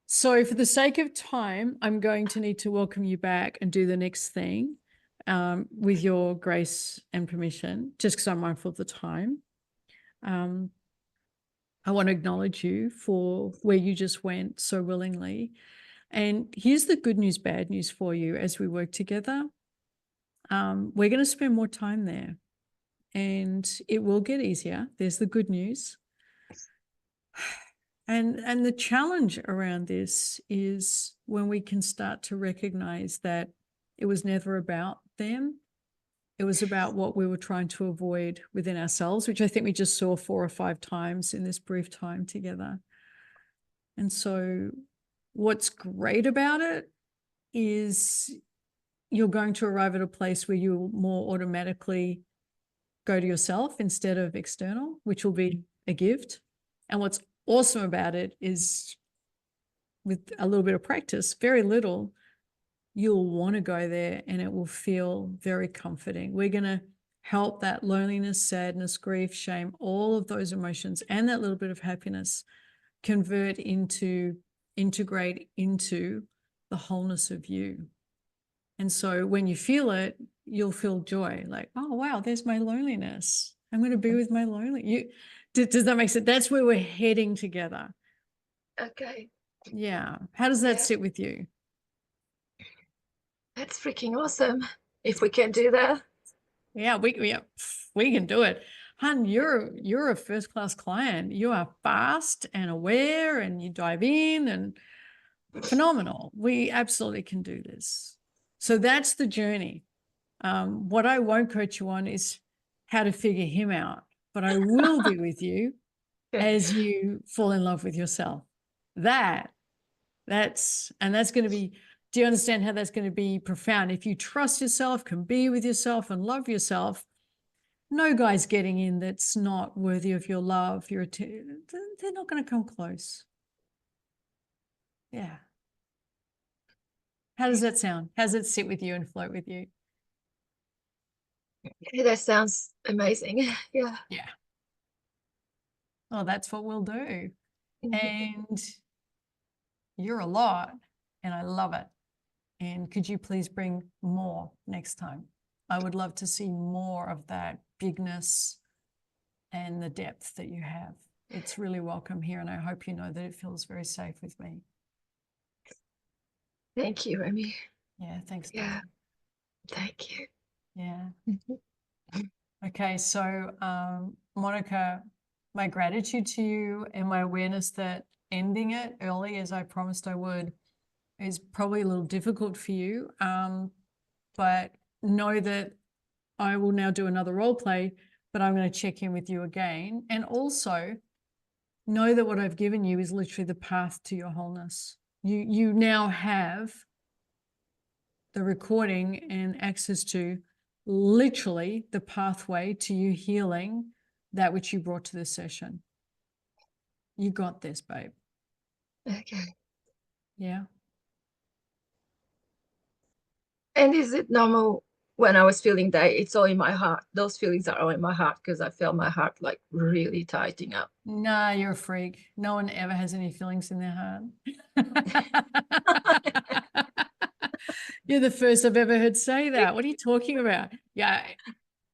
So for the sake of time, I'm going to need to welcome you back and do the next thing with your grace and permission, just because I'm mindful of the time. I want to acknowledge you for where you just went so willingly. And here's the good news, bad news for you as we work together. We're going to spend more time there and it will get easier. There's the good news. And the challenge around this is when we can start to recognize that it was never about them. It was about what we were trying to avoid within ourselves, which I think we just saw 4 or 5 times in this brief time together. And so what's great about it is you're going to arrive at a place where you'll more automatically go to yourself instead of external, which will be a gift. And what's awesome about it is with a little bit of practice, very little, you'll want to go there and it will feel very comforting. We're going to help that loneliness, sadness, grief, shame, all of those emotions and that little bit of happiness integrate into the wholeness of you. And so when you feel it, you'll feel joy, like, oh, wow, there's my loneliness. I'm going to be with my lonely. Does that make sense? That's where we're heading together. Okay. Yeah. How does that Yeah. sit with you? That's freaking awesome. If we can do that. Yeah, we can do it. Hun, you're a first-class client. You are fast and aware and you dive in and phenomenal. We absolutely can do this. So that's the journey. What I won't coach you on is how to figure him out, but I will be with you as you fall in love with yourself. That's going to be, do you understand how that's going to be profound? If you trust yourself, can be with yourself and love yourself, no guy's getting in that's not worthy of your love, they're not going to come close. Yeah. How does that sound? How does it sit with you and float with you? Okay, that sounds amazing. Yeah. Yeah. Oh, that's what we'll do. And you're a lot and I love it. And could you please bring more next time? I would love to see more of that bigness and the depth that you have. It's really welcome here. And I hope you know that it feels very safe with me. Thank you, Remi. Yeah, thanks. Yeah. Darling. Thank you. Yeah. Okay, so Monica, my gratitude to you and my awareness that ending it early, as I promised I would, is probably a little difficult for you. But know that I will now do another role play, but I'm going to check in with you again. And also know that what I've given you is literally the path to your wholeness. You now have the recording and access to literally the pathway to you healing that which you brought to this session. You got this, babe. Okay. Yeah. And is it normal when I was feeling that it's all in my heart? Those feelings are all in my heart because I felt my heart like really tightening up. Nah, you're a freak. No one ever has any feelings in their heart. You're the first I've ever heard say that. What are you talking about? Yeah,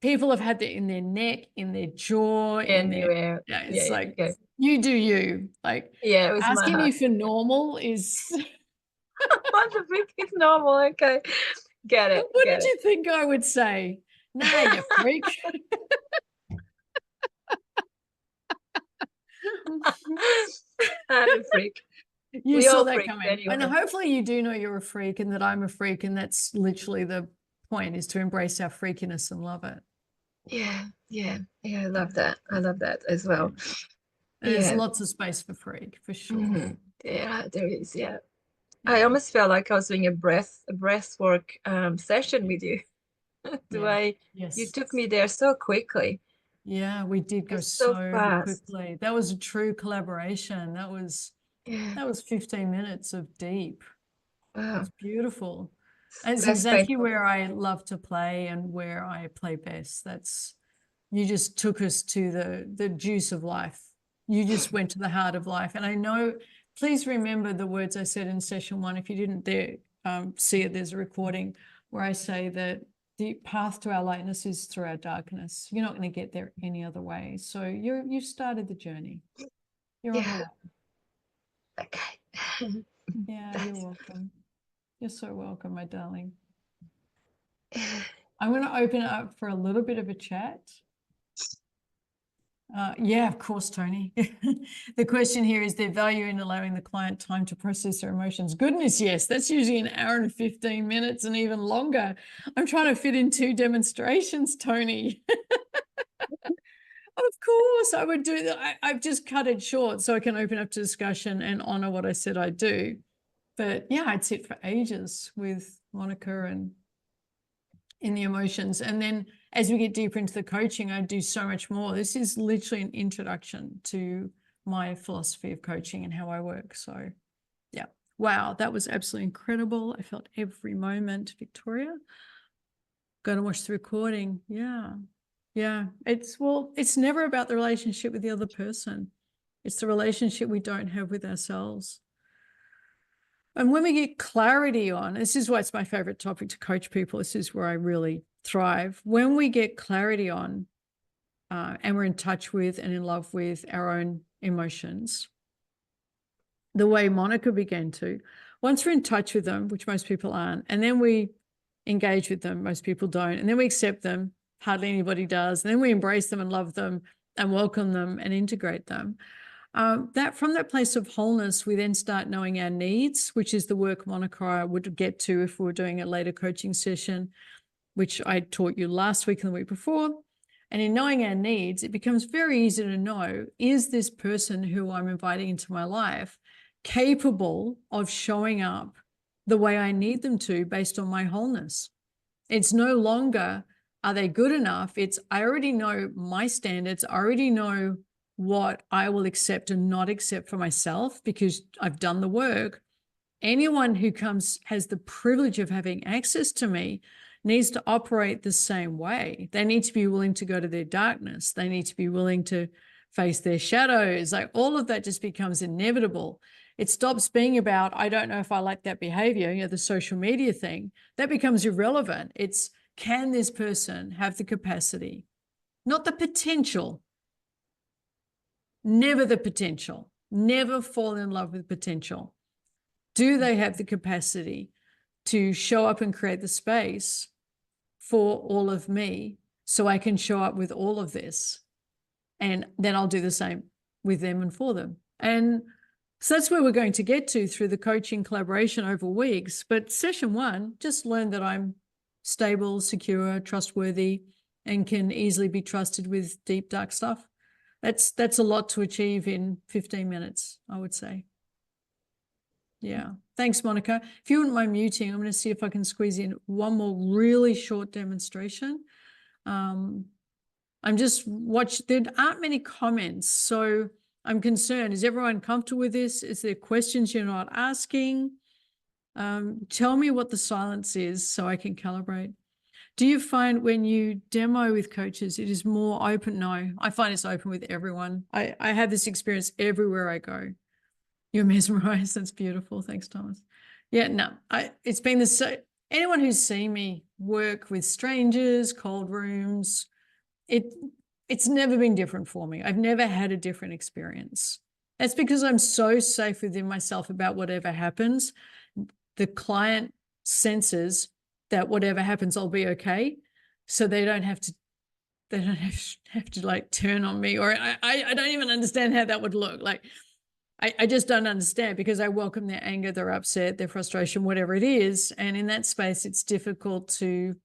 people have had that in their neck, in their jaw, in their, Anywhere. yeah, it's Yeah, like, okay. you do you. Like, Yeah, it was my asking you heart. for normal is, What the freak is normal? Okay. Get it. what Get did you think I would say? Nah, you freak. it. I'm a freak. You We saw all that freaks coming. anyway. And hopefully you do know you're a freak and that I'm a freak. And that's literally the point, is to embrace our freakiness and love it. Yeah, yeah, yeah. I love that. I love that as well. There's Yeah. lots of space for freak, for sure. Mhm. Yeah, there is. Yeah. Yeah. I almost felt like I was doing a breath work session with you. The way Yes. you took me there so quickly. Yeah, we did go It's so so fast. quickly. That was a true collaboration. That was Yeah. 15 minutes of deep. It Wow. was beautiful. It's Less exactly painful. where I love to play and where I play best. You just took us to the juice of life. You just went to the heart of life. And I know, please remember the words I said in session 1. If you didn't see it, there's a recording where I say that the path to our lightness is through our darkness. You're not going to get there any other way. So you started the journey. You're on the way. Okay. Yeah, you're welcome. You're so welcome, my darling. I'm going to open it up for a little bit of a chat. Yeah, of course, Tony. The question here is there value in allowing the client time to process their emotions? Goodness, yes. That's usually an hour and 15 minutes and even longer. I'm trying to fit in 2 demonstrations, Tony. Of course, I would do that. I've just cut it short so I can open up to discussion and honor what I said I'd do. But yeah, I'd sit for ages with Monica and in the emotions. And then as we get deeper into the coaching, I do so much more. This is literally an introduction to my philosophy of coaching and how I work. So yeah, wow, that was absolutely incredible. I felt every moment. Victoria, go to watch the recording. Yeah. Yeah. It's never about the relationship with the other person. It's the relationship we don't have with ourselves. And when we get clarity on, this is why it's my favorite topic to coach people. This is where I really thrive. When we get clarity on and we're in touch with and in love with our own emotions, the way Monica began to, once we're in touch with them, which most people aren't, and then we engage with them, most people don't, and then we accept them, hardly anybody does, and then we embrace them and love them and welcome them and integrate them. That from that place of wholeness, we then start knowing our needs, which is the work Monica would get to if we were doing a later coaching session, which I taught you last week and the week before. And in knowing our needs, it becomes very easy to know, is this person who I'm inviting into my life capable of showing up the way I need them to based on my wholeness? It's no longer, are they good enough? It's, I already know my standards. I already know what I will accept and not accept for myself because I've done the work. Anyone who comes has the privilege of having access to me needs to operate the same way. They need to be willing to go to their darkness. They need to be willing to face their shadows. Like all of that just becomes inevitable. It stops being about, I don't know if I like that behavior, you know, the social media thing. That becomes irrelevant. It's, can this person have the capacity, not the potential, never the potential, never fall in love with potential. Do they have the capacity to show up and create the space for all of me so I can show up with all of this? And then I'll do the same with them and for them. And so that's where we're going to get to through the coaching collaboration over weeks. But session 1, just learn that I'm stable, secure, trustworthy, and can easily be trusted with deep, dark stuff. That's a lot to achieve in 15 minutes, I would say. Yeah. Thanks, Monica. If you wouldn't mind muting, I'm going to see if I can squeeze in one more really short demonstration. I'm just there aren't many comments, so I'm concerned. Is everyone comfortable with this? Is there questions you're not asking? Tell me what the silence is so I can calibrate. Do you find when you demo with coaches, it is more open? No, I find it's open with everyone. I have this experience everywhere I go. You're mesmerized. That's beautiful. Thanks, Thomas. Yeah, no, it's been anyone who's seen me work with strangers, cold rooms, it's never been different for me. I've never had a different experience. That's because I'm so safe within myself about whatever happens. The client senses that whatever happens, I'll be okay. So they don't have to like turn on me, or I don't even understand how that would look. Like, I just don't understand because I welcome their anger, their upset, their frustration, whatever it is. And in that space, it's difficult to,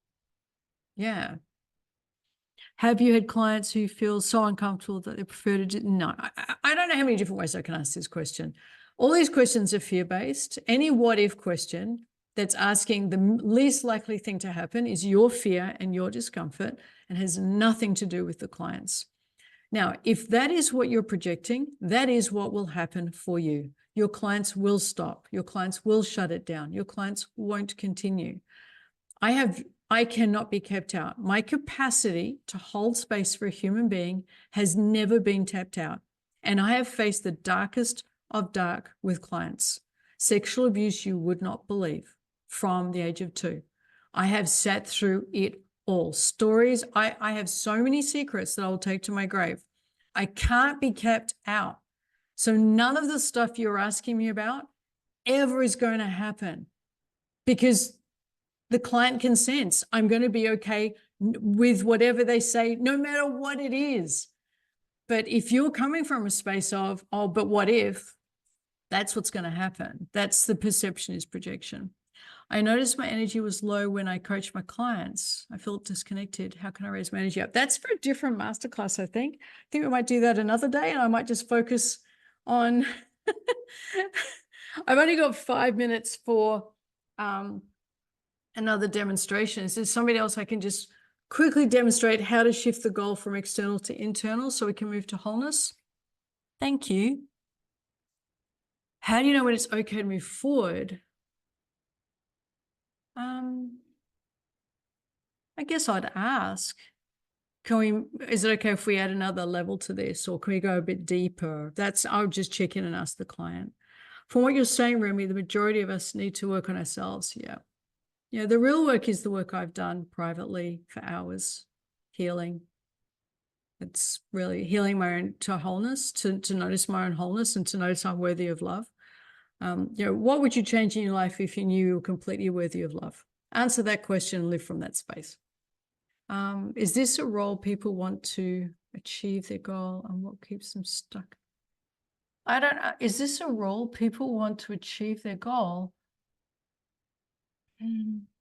yeah. Have you had clients who feel so uncomfortable that they prefer to do? No, I don't know how many different ways I can ask this question. All these questions are fear-based. Any what-if question that's asking the least likely thing to happen is your fear and your discomfort and has nothing to do with the clients. Now, if that is what you're projecting, that is what will happen for you. Your clients will stop. Your clients will shut it down. Your clients won't continue. I cannot be kept out. My capacity to hold space for a human being has never been tapped out. And I have faced the darkest of dark with clients. Sexual abuse you would not believe from the age of 2. I have sat through it all. Stories, I have so many secrets that I will take to my grave. I can't be kept out. So none of the stuff you're asking me about ever is going to happen because the client can sense I'm going to be okay with whatever they say, no matter what it is. But if you're coming from a space of, oh, but what if, that's what's going to happen. That's the perception is projection. I noticed my energy was low when I coached my clients. I felt disconnected. How can I raise my energy up? That's for a different masterclass, I think. I think we might do that another day, and I might just focus on I've only got 5 minutes for another demonstration. Is there somebody else I can just quickly demonstrate how to shift the goal from external to internal so we can move to wholeness? Thank you. How do you know when it's okay to move forward? I guess I'd ask, is it okay if we add another level to this, or can we go a bit deeper? I'll just check in and ask the client. From what you're saying, Remi, the majority of us need to work on ourselves. Yeah. Yeah, the real work is the work I've done privately for hours, healing. It's really healing my own to wholeness, to notice my own wholeness and to notice I'm worthy of love. What would you change in your life if you knew you were completely worthy of love? Answer that question and live from that space. Is this a role people want to achieve their goal, and what keeps them stuck? I don't know. Is this a role people want to achieve their goal?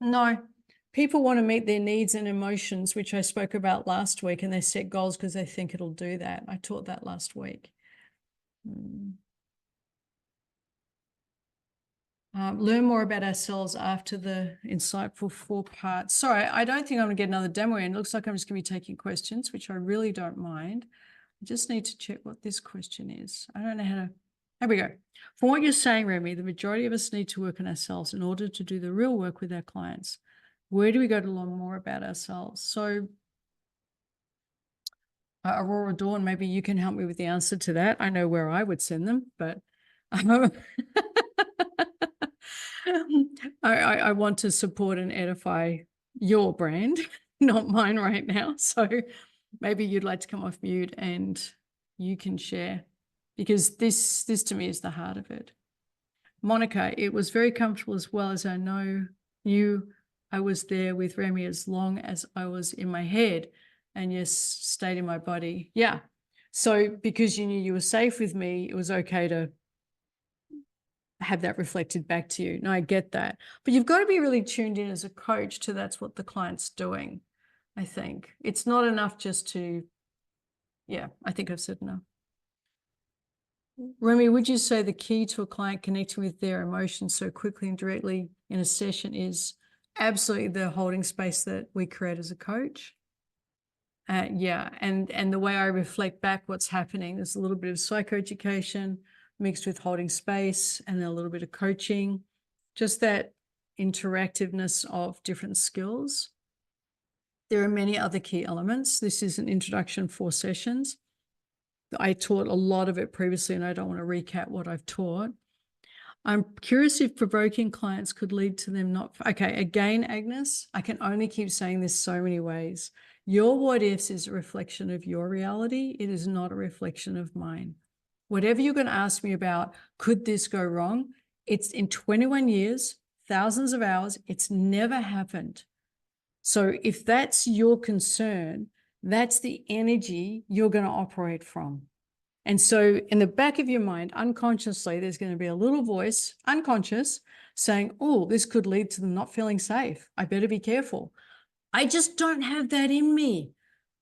No. People want to meet their needs and emotions, which I spoke about last week, and they set goals because they think it'll do that. I taught that last week. Learn more about ourselves after the insightful 4 parts. Sorry, I don't think I'm going to get another demo in. It looks like I'm just going to be taking questions, which I really don't mind. I just need to check what this question is. I don't know how to. Here we go. From what you're saying, Remi, the majority of us need to work on ourselves in order to do the real work with our clients. Where do we go to learn more about ourselves? So, Aurora Dawn, maybe you can help me with the answer to that. I know where I would send them, but I want to support and edify your brand, not mine right now. So maybe you'd like to come off mute and you can share, because this to me is the heart of it. Monica, it was very comfortable as well as I knew I was there with Remi as long as I was in my head and yes, stayed in my body. Yeah. So because you knew you were safe with me, it was okay to have that reflected back to you. No, I get that. But you've got to be really tuned in as a coach to that's what the client's doing, I think. It's not enough just to, yeah, I think I've said enough. Remi, would you say the key to a client connecting with their emotions so quickly and directly in a session is absolutely the holding space that we create as a coach? Yeah, and the way I reflect back what's happening, there's a little bit of psychoeducation mixed with holding space and then a little bit of coaching, just that interactiveness of different skills. There are many other key elements. This is an introduction 4 sessions. I taught a lot of it previously and I don't want to recap what I've taught. I'm curious if provoking clients could lead to them not. Okay, again, Agnes, I can only keep saying this so many ways. Your what ifs is a reflection of your reality. It is not a reflection of mine. Whatever you're going to ask me about, could this go wrong? It's in 21 years, thousands of hours, it's never happened. So if that's your concern, that's the energy you're going to operate from. And so in the back of your mind, unconsciously, there's going to be a little voice, unconscious, saying, oh, this could lead to them not feeling safe. I better be careful. I just don't have that in me.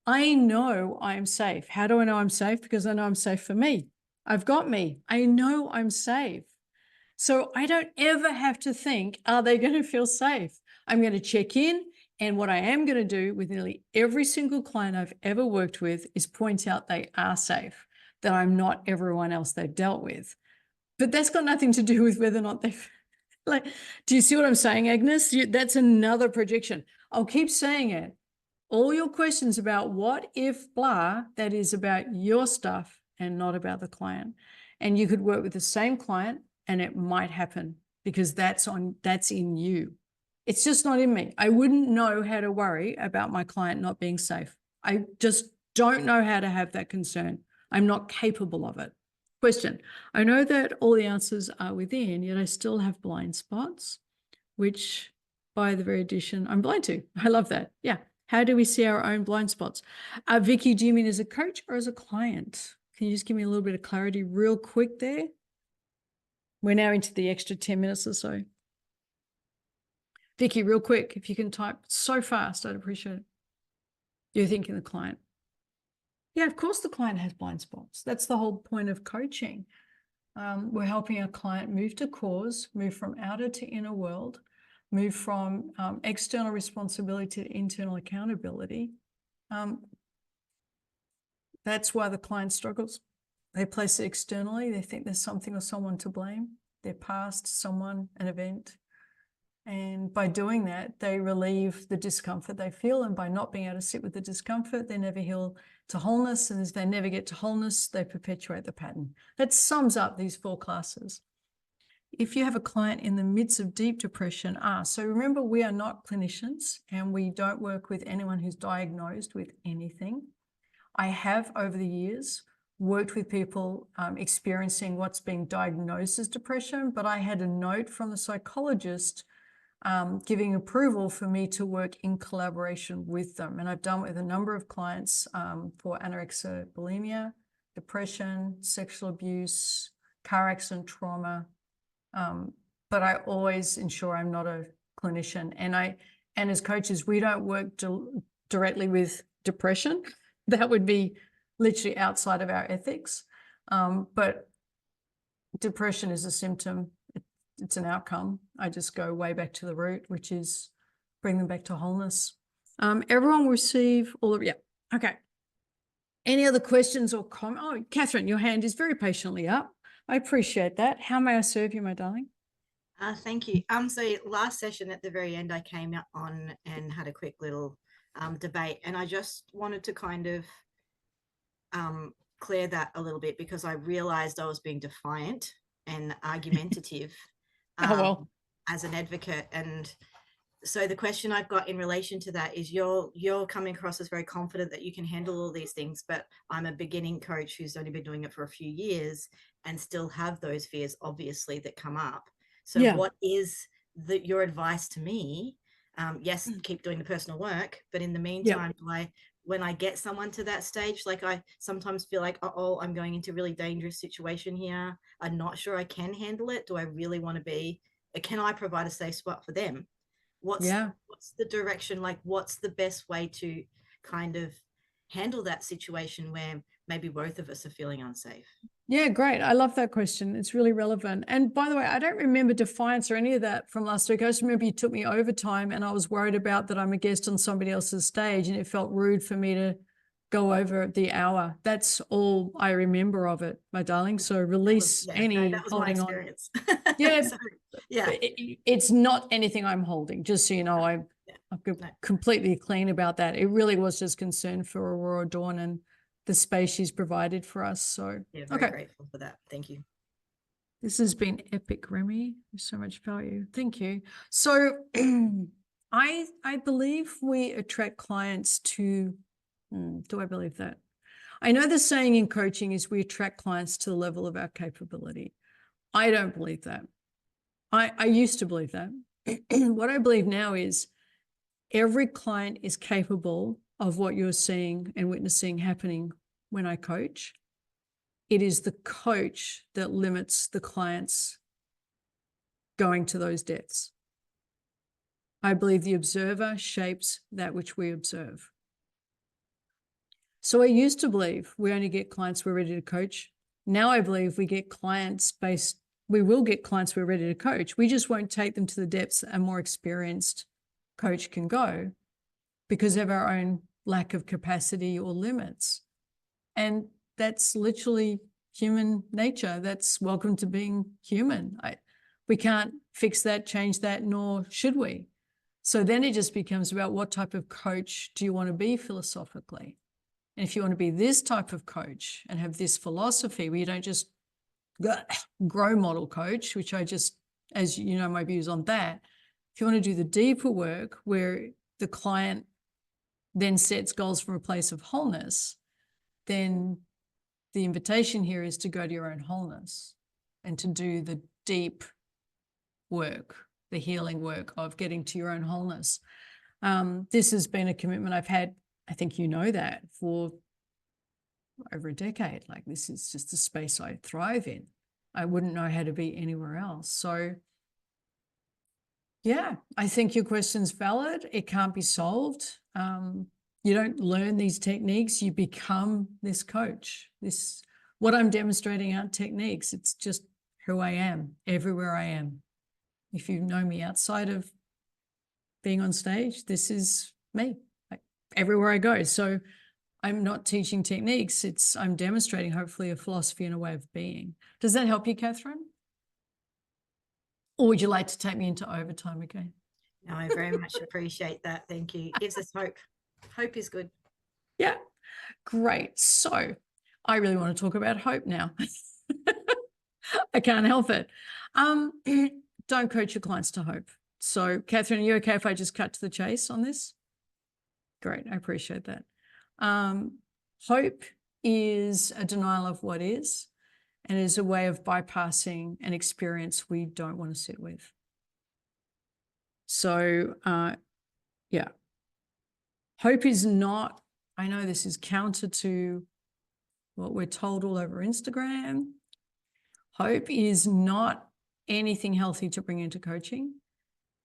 I know I'm safe. How do I know I'm safe? Because I know I'm safe for me. I've got me. I know I'm safe. So I don't ever have to think, are they going to feel safe? I'm going to check in. And what I am going to do with nearly every single client I've ever worked with is point out they are safe, that I'm not everyone else they've dealt with. But that's got nothing to do with whether or not they've, like, do you see what I'm saying, Agnes? That's another projection. I'll keep saying it. All your questions about what if blah, that is about your stuff and not about the client. And you could work with the same client and it might happen because that's in you. It's just not in me. I wouldn't know how to worry about my client not being safe. I just don't know how to have that concern. I'm not capable of it. Question. I know that all the answers are within, yet I still have blind spots, which by the very addition, I'm blind to. I love that. Yeah. How do we see our own blind spots? Vicky, do you mean as a coach or as a client? Can you just give me a little bit of clarity real quick there? We're now into the extra 10 minutes or so. Vicky, real quick, if you can type so fast, I'd appreciate it. You're thinking the client. Yeah, of course the client has blind spots. That's the whole point of coaching. We're helping our client move to cause, move from outer to inner world, move from external responsibility to internal accountability. That's why the client struggles. They place it externally. They think there's something or someone to blame, their past, someone, an event. And by doing that, they relieve the discomfort they feel. And by not being able to sit with the discomfort, they never heal to wholeness. And as they never get to wholeness, they perpetuate the pattern. That sums up these 4 classes. If you have a client in the midst of deep depression, so remember, we are not clinicians and we don't work with anyone who's diagnosed with anything. I have over the years worked with people experiencing what's being diagnosed as depression, but I had a note from the psychologist giving approval for me to work in collaboration with them. And I've done it with a number of clients for anorexia, bulimia, depression, sexual abuse, car accident, trauma. But I always ensure I'm not a clinician. And as coaches, we don't work directly with depression. That would be literally outside of our ethics. But depression is a symptom. It's an outcome. I just go way back to the root, which is bring them back to wholeness. Everyone will receive all of, yeah. Okay. Any other questions or comments? Oh, Catherine, your hand is very patiently up. I appreciate that. How may I serve you, my darling? Thank you. So last session at the very end, I came on and had a quick little debate, and I just wanted to kind of clear that a little bit, because I realized I was being defiant and argumentative as an advocate. And so the question I've got in relation to that is you're coming across as very confident that you can handle all these things, but I'm a beginning coach who's only been doing it for a few years and still have those fears, obviously, that come up. So what is your advice to me? Yes, keep doing the personal work, but in the meantime, when I get someone to that stage, like I sometimes feel like, oh, I'm going into a really dangerous situation here. I'm not sure I can handle it. Do I really want to be, can I provide a safe spot for them? What's the direction? Like, what's the best way to kind of handle that situation where maybe both of us are feeling unsafe? Yeah, great. I love that question. It's really relevant. And by the way, I don't remember defiance or any of that from last week. I just remember you took me overtime and I was worried about that I'm a guest on somebody else's stage and it felt rude for me to go over the hour. That's all I remember of it, my darling. So release that was my experience. Yeah. So, yeah. It's not anything I'm holding, just so you know. I'm completely clean about that. It really was just concern for Aurora Dawn and the space she's provided for us. So yeah, very grateful for that. Thank you. This has been epic, Remi. There's so much value. Thank you. So I believe we attract clients to, do I believe that? I know the saying in coaching is we attract clients to the level of our capability. I don't believe that. I used to believe that. What I believe now is every client is capable of what you're seeing and witnessing happening when I coach. It is the coach that limits the clients going to those depths. I believe the observer shapes that which we observe. So I used to believe we only get clients we're ready to coach. Now I believe we will get clients we're ready to coach. We just won't take them to the depths a more experienced coach can go because of our own lack of capacity or limits. And that's literally human nature. That's welcome to being human. We can't fix that, change that, nor should we. So then it just becomes about what type of coach do you want to be philosophically? And if you want to be this type of coach and have this philosophy where you don't just grow model coach, which I just, as you know, my views on that. If you want to do the deeper work where the client then sets goals from a place of wholeness, then the invitation here is to go to your own wholeness and to do the deep work, the healing work of getting to your own wholeness. This has been a commitment I've had, I think you know that, for over a decade. Like, this is just a space I thrive in. I wouldn't know how to be anywhere else. So yeah, I think your question's valid. It can't be solved. You don't learn these techniques, you become this coach. What I'm demonstrating aren't techniques. It's just who I am, everywhere I am. If you know me outside of being on stage, this is me, like, everywhere I go. So I'm not teaching techniques. I'm demonstrating, hopefully, a philosophy and a way of being. Does that help you, Catherine? Or would you like to take me into overtime again? No, I very much appreciate that. Thank you. It gives us hope. Hope is good. Yeah, great. So I really want to talk about hope now. I can't help it. Don't coach your clients to hope. So Catherine, are you okay if I just cut to the chase on this? Great, I appreciate that. Hope is a denial of what is, and is a way of bypassing an experience we don't want to sit with. So yeah, hope is not, I know this is counter to what we're told all over Instagram. Hope is not anything healthy to bring into coaching.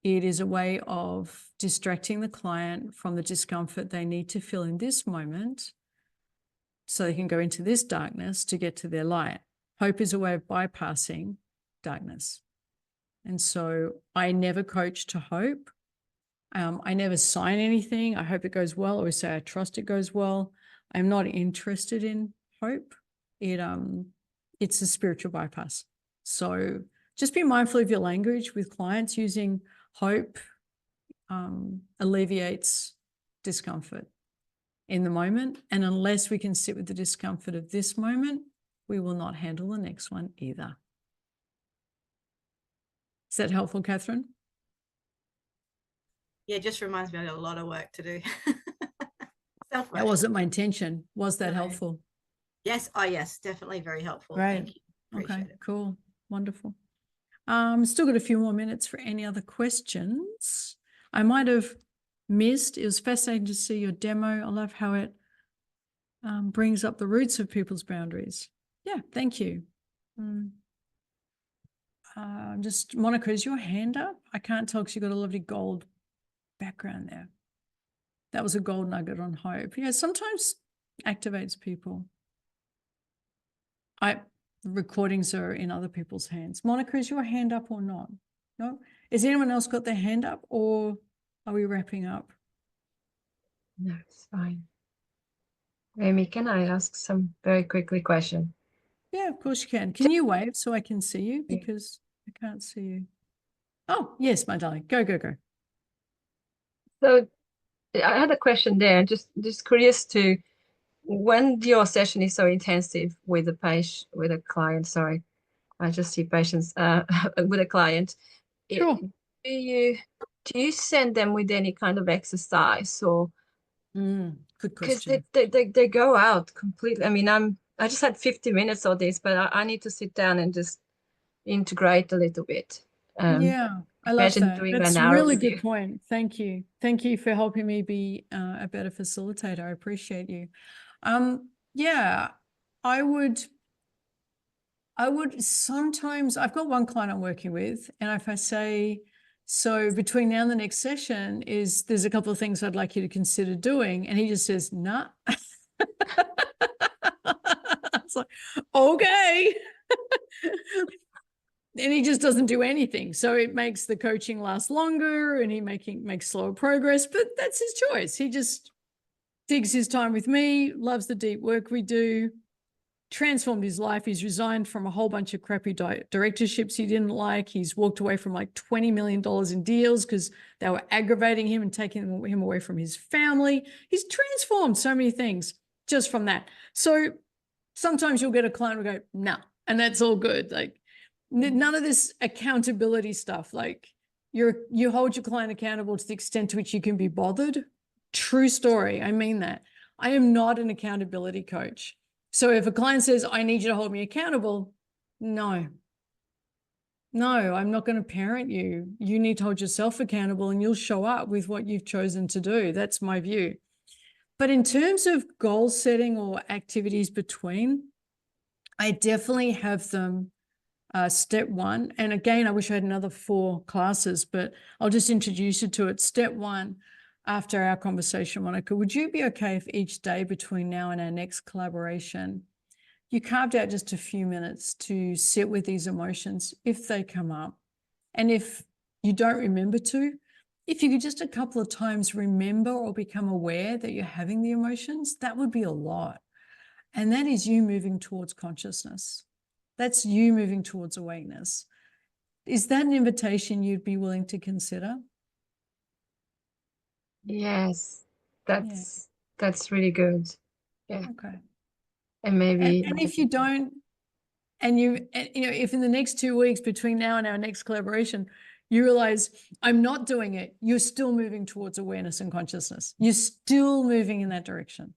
It is a way of distracting the client from the discomfort they need to feel in this moment so they can go into this darkness to get to their light. Hope is a way of bypassing darkness. And so I never coach to hope. I never sign anything. I hope it goes well, or say I trust it goes well. I'm not interested in hope. It's a spiritual bypass. So just be mindful of your language with clients. Using hope alleviates discomfort in the moment. And unless we can sit with the discomfort of this moment, we will not handle the next one either. Is that helpful, Catherine? Yeah, it just reminds me I've got a lot of work to do. That wasn't my intention. Was that No. helpful? Yes. Oh, yes. Definitely very helpful. Great. Thank you. Appreciate Okay, it. cool. Wonderful. Still got a few more minutes for any other questions. I might have missed. It was fascinating to see your demo. I love how it brings up the roots of people's boundaries. Yeah, thank you. Just, Monica, is your hand up? I can't tell because you've got a lovely gold background there. That was a gold nugget on hope. Yeah, sometimes activates people. Recordings are in other people's hands. Monica, is your hand up or not? No? Is anyone else got their hand up, or are we wrapping up? No, it's fine. Remi, can I ask some very quickly question? Yeah, of course you can. Can you wave so I can see you? Because I can't see you. Oh, yes, my darling. Go, go, go. So I had a question there. Just curious to, when your session is so intensive with a patient, with a client, sorry, I just see patients with a client. Sure. Do you send them with any kind of exercise, or good because question. they go out completely? I mean, I just had 50 minutes of this, but I need to sit down and just integrate a little bit. Yeah, I love imagine that. doing That's an a hour really with you. good point. Thank you. Thank you for helping me be a better facilitator. I appreciate you. Yeah, I would sometimes, I've got one client I'm working with, and if I say, so between now and the next session there's a couple of things I'd like you to consider doing, and he just says, nah. It's like, okay. And he just doesn't do anything. So it makes the coaching last longer, and he makes slower progress, but that's his choice. He just takes his time with me, loves the deep work we do, transformed his life. He's resigned from a whole bunch of crappy directorships he didn't like. He's walked away from like $20 million in deals because they were aggravating him and taking him away from his family. He's transformed so many things just from that. So sometimes you'll get a client who go, no, and that's all good. Like, none of this accountability stuff. Like, you hold your client accountable to the extent to which you can be bothered. True story. I mean that. I am not an accountability coach. So if a client says, I need you to hold me accountable, no. No, I'm not going to parent you. You need to hold yourself accountable and you'll show up with what you've chosen to do. That's my view. But in terms of goal setting or activities between, I definitely have them step one. And again, I wish I had another 4 classes, but I'll just introduce you to it. Step one, after our conversation, Monica, would you be okay if each day between now and our next collaboration, you carved out just a few minutes to sit with these emotions if they come up? And if you don't remember to, if you could just a couple of times remember or become aware that you're having the emotions, that would be a lot. And that is you moving towards consciousness. That's you moving towards awareness. Is that an invitation you'd be willing to consider? Yes, that's really good. Yeah. Okay. And maybe And if you don't, and you know, if in the next 2 weeks between now and our next collaboration, you realize I'm not doing it, you're still moving towards awareness and consciousness. You're still moving in that direction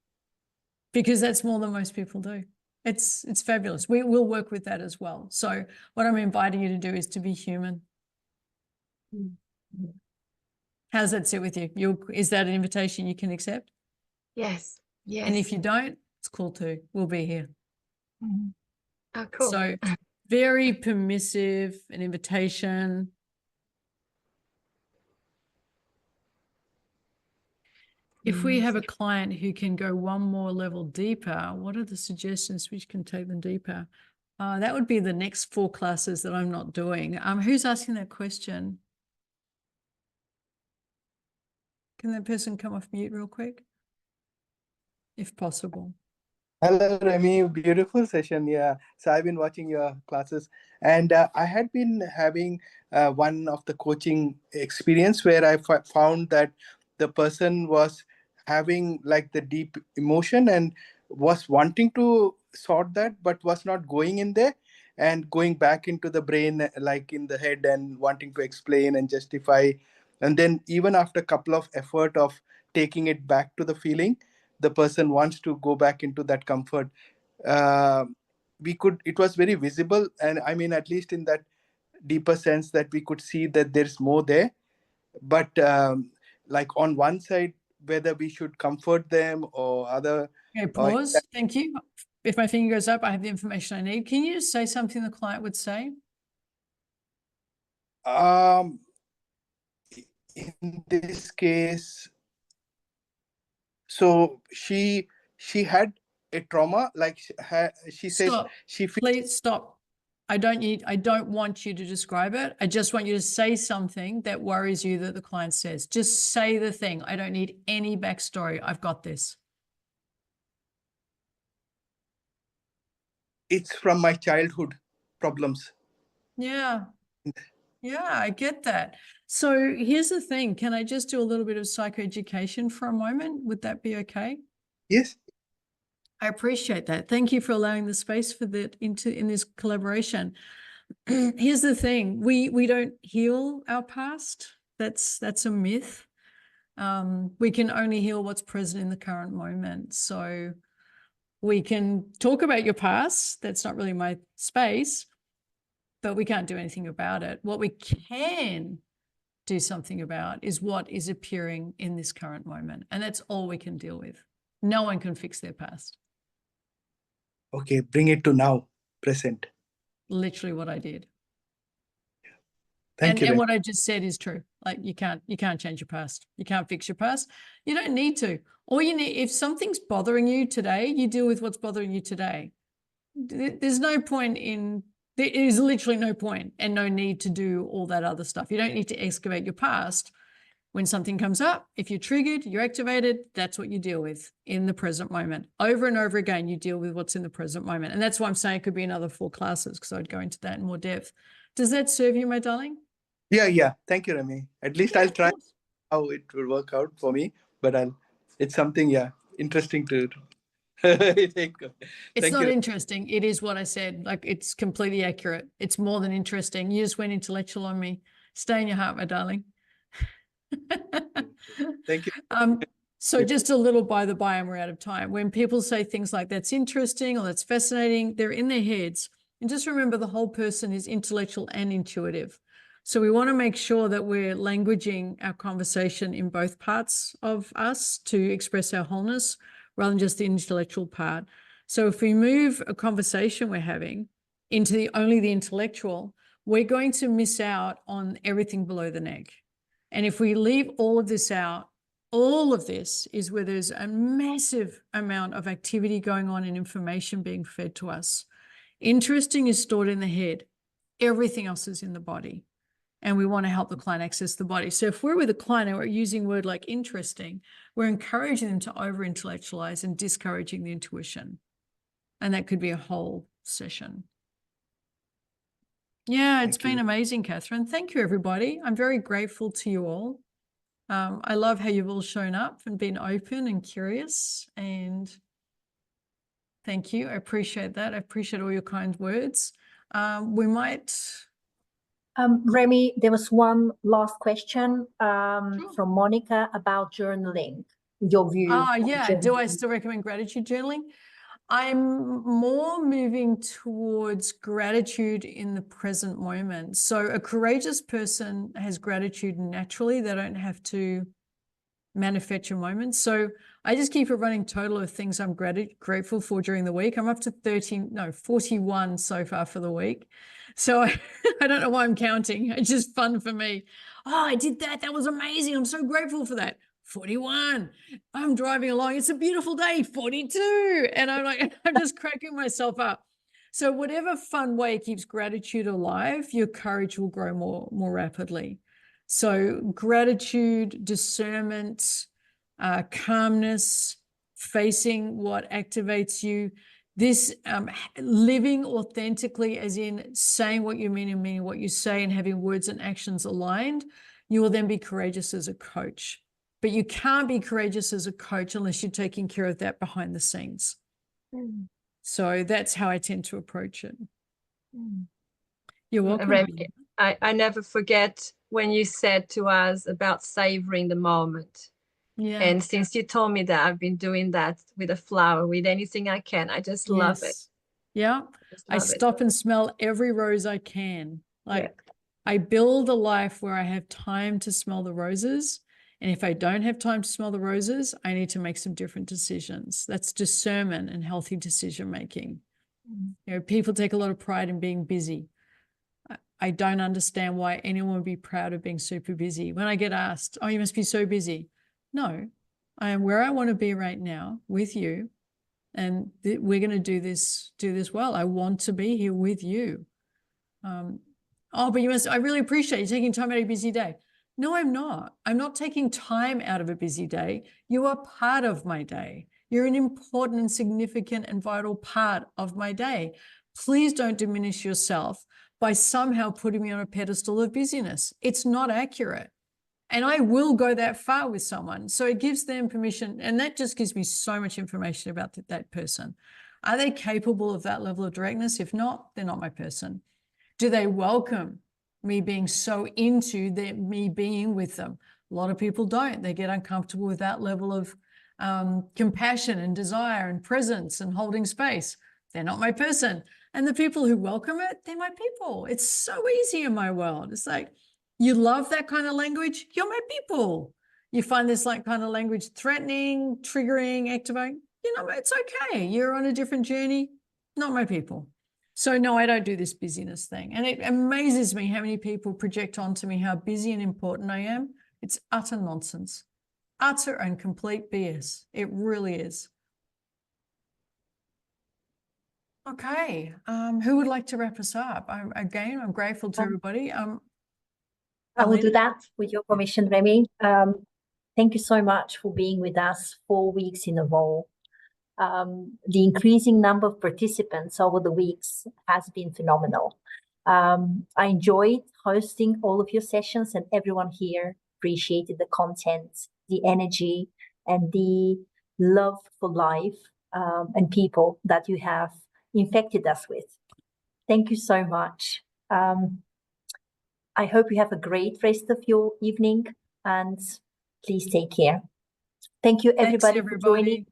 because that's more than most people do. It's fabulous. We will work with that as well. So what I'm inviting you to do is to be human. How does that sit with you? Is that an invitation you can accept? yes. Yes. And if you don't, it's cool too. We'll be here. Mhm. Oh, cool. So very permissive, an invitation. If we have a client who can go one more level deeper, what are the suggestions which can take them deeper? That would be the next 4 classes that I'm not doing. Who's asking that question? Can that person come off mute real quick? If possible. Hello, Remi. Beautiful session. Yeah. So I've been watching your classes, and I had been having one of the coaching experience where I found that the person was having like the deep emotion and was wanting to sort that, but was not going in there and going back into the brain, like in the head, and wanting to explain and justify. And then even after a couple of effort of taking it back to the feeling, the person wants to go back into that comfort. uh, it was very visible, and I mean, at least in that deeper sense, that we could see that there's more there. But like on one side, whether we should comfort them or other. Okay, pause. Thank you. If my finger goes up, I have the information I need. Can you just say something the client would say? In this case, so she had a trauma, like she says Stop. Please stop. I don't want you to describe it. I just want you to say something that worries you that the client says. Just say the thing. I don't need any backstory. I've got this. It's from my childhood problems. Yeah. Yeah, I get that. So here's the thing. Can I just do a little bit of psychoeducation for a moment? Would that be okay? Yes. I appreciate that. Thank you for allowing the space for that in this collaboration. Here's the thing. We don't heal our past. That's a myth. We can only heal what's present in the current moment. So we can talk about your past. That's not really my space, but we can't do anything about it. What we can do something about is what is appearing in this current moment. And that's all we can deal with. No one can fix their past. Okay, bring it to now, present. Literally what I did. Thank you. And what I just said is true. Like you can't change your past. You can't fix your past. You don't need to. All you need, if something's bothering you today, you deal with what's bothering you today. There's no point in, there is literally no point and no need to do all that other stuff. You don't need to excavate your past. When something comes up, if you're triggered, you're activated, that's what you deal with in the present moment. Over and over again, you deal with what's in the present moment. And that's why I'm saying it could be another 4 classes because I'd go into that in more depth. Does that serve you, my darling? Yeah. Thank you, Remi. At least I'll try how it will work out for me. But it's something, interesting to think. It's not interesting. It is what I said. Like it's completely accurate. It's more than interesting. You just went intellectual on me. Stay in your heart, my darling. Thank you. So just a little by the by, and we're out of time. When people say things like that's interesting or that's fascinating, they're in their heads. And just remember, the whole person is intellectual and intuitive. So we want to make sure that we're languaging our conversation in both parts of us to express our wholeness rather than just the intellectual part. So if we move a conversation we're having into only the intellectual, we're going to miss out on everything below the neck. And if we leave all of this out, all of this is where there's a massive amount of activity going on and information being fed to us. Interesting is stored in the head. Everything else is in the body. And we want to help the client access the body. So if we're with a client and we're using a word like interesting, we're encouraging them to over-intellectualize and discouraging the intuition. And that could be a whole session. Yeah, it's been amazing, Catherine. Thank you, everybody. I'm very grateful to you all. I love how you've all shown up and been open and curious. And thank you. I appreciate that. I appreciate all your kind words. We might... Remi, there was one last question Sure. from Monica about journaling, your view. Yeah. Do I still recommend gratitude journaling? I'm more moving towards gratitude in the present moment. So a courageous person has gratitude naturally. They don't have to manufacture moments. So I just keep a running total of things I'm grateful for during the week. I'm up to 41 so far for the week. So I don't know why I'm counting. It's just fun for me. Oh, I did that. That was amazing. I'm so grateful for that. 41. I'm driving along. It's a beautiful day. 42. And I'm just cracking myself up. So whatever fun way keeps gratitude alive, your courage will grow more rapidly. So gratitude, discernment, calmness, facing what activates you, this living authentically, as in saying what you mean and meaning what you say and having words and actions aligned, you will then be courageous as a coach. But you can't be courageous as a coach unless you're taking care of that behind the scenes. So that's how I tend to approach it. You're welcome. Remi, I never forget when you said to us about savoring the moment. Yeah. And since you told me that, I've been doing that with a flower, with anything I can. I just love it. Yeah. I stop and smell every rose I can. I build a life where I have time to smell the roses. And if I don't have time to smell the roses, I need to make some different decisions. That's discernment and healthy decision making. You know, people take a lot of pride in being busy. I don't understand why anyone would be proud of being super busy. When I get asked, oh, you must be so busy. No, I am where I want to be right now with you. And we're going to do this well. I want to be here with you. But I really appreciate you taking time out of a busy day. No, I'm not. I'm not taking time out of a busy day. You are part of my day. You're an important and significant and vital part of my day. Please don't diminish yourself by somehow putting me on a pedestal of busyness. It's not accurate. And I will go that far with someone. So it gives them permission. And that just gives me so much information about that person. Are they capable of that level of directness? If not, they're not my person. Do they welcome me being so into me being with them? A lot of people don't. They get uncomfortable with that level of compassion and desire and presence and holding space. They're not my person. And the people who welcome it, they're my people. It's so easy in my world. It's like, you love that kind of language, you're my people. You find this kind of language threatening, triggering, activating, it's okay. You're on a different journey, not my people. So no, I don't do this busyness thing. And it amazes me how many people project onto me how busy and important I am. It's utter nonsense, utter and complete BS. It really is. Okay, who would like to wrap us up? I'm grateful to everybody. I will do that with your permission, Remi. Thank you so much for being with us 4 weeks in a row. The increasing number of participants over the weeks has been phenomenal. I enjoyed hosting all of your sessions, and everyone here appreciated the content, the energy, and the love for life and people that you have infected us with. Thank you so much. I hope you have a great rest of your evening, and please take care. Thank you, everybody, for joining.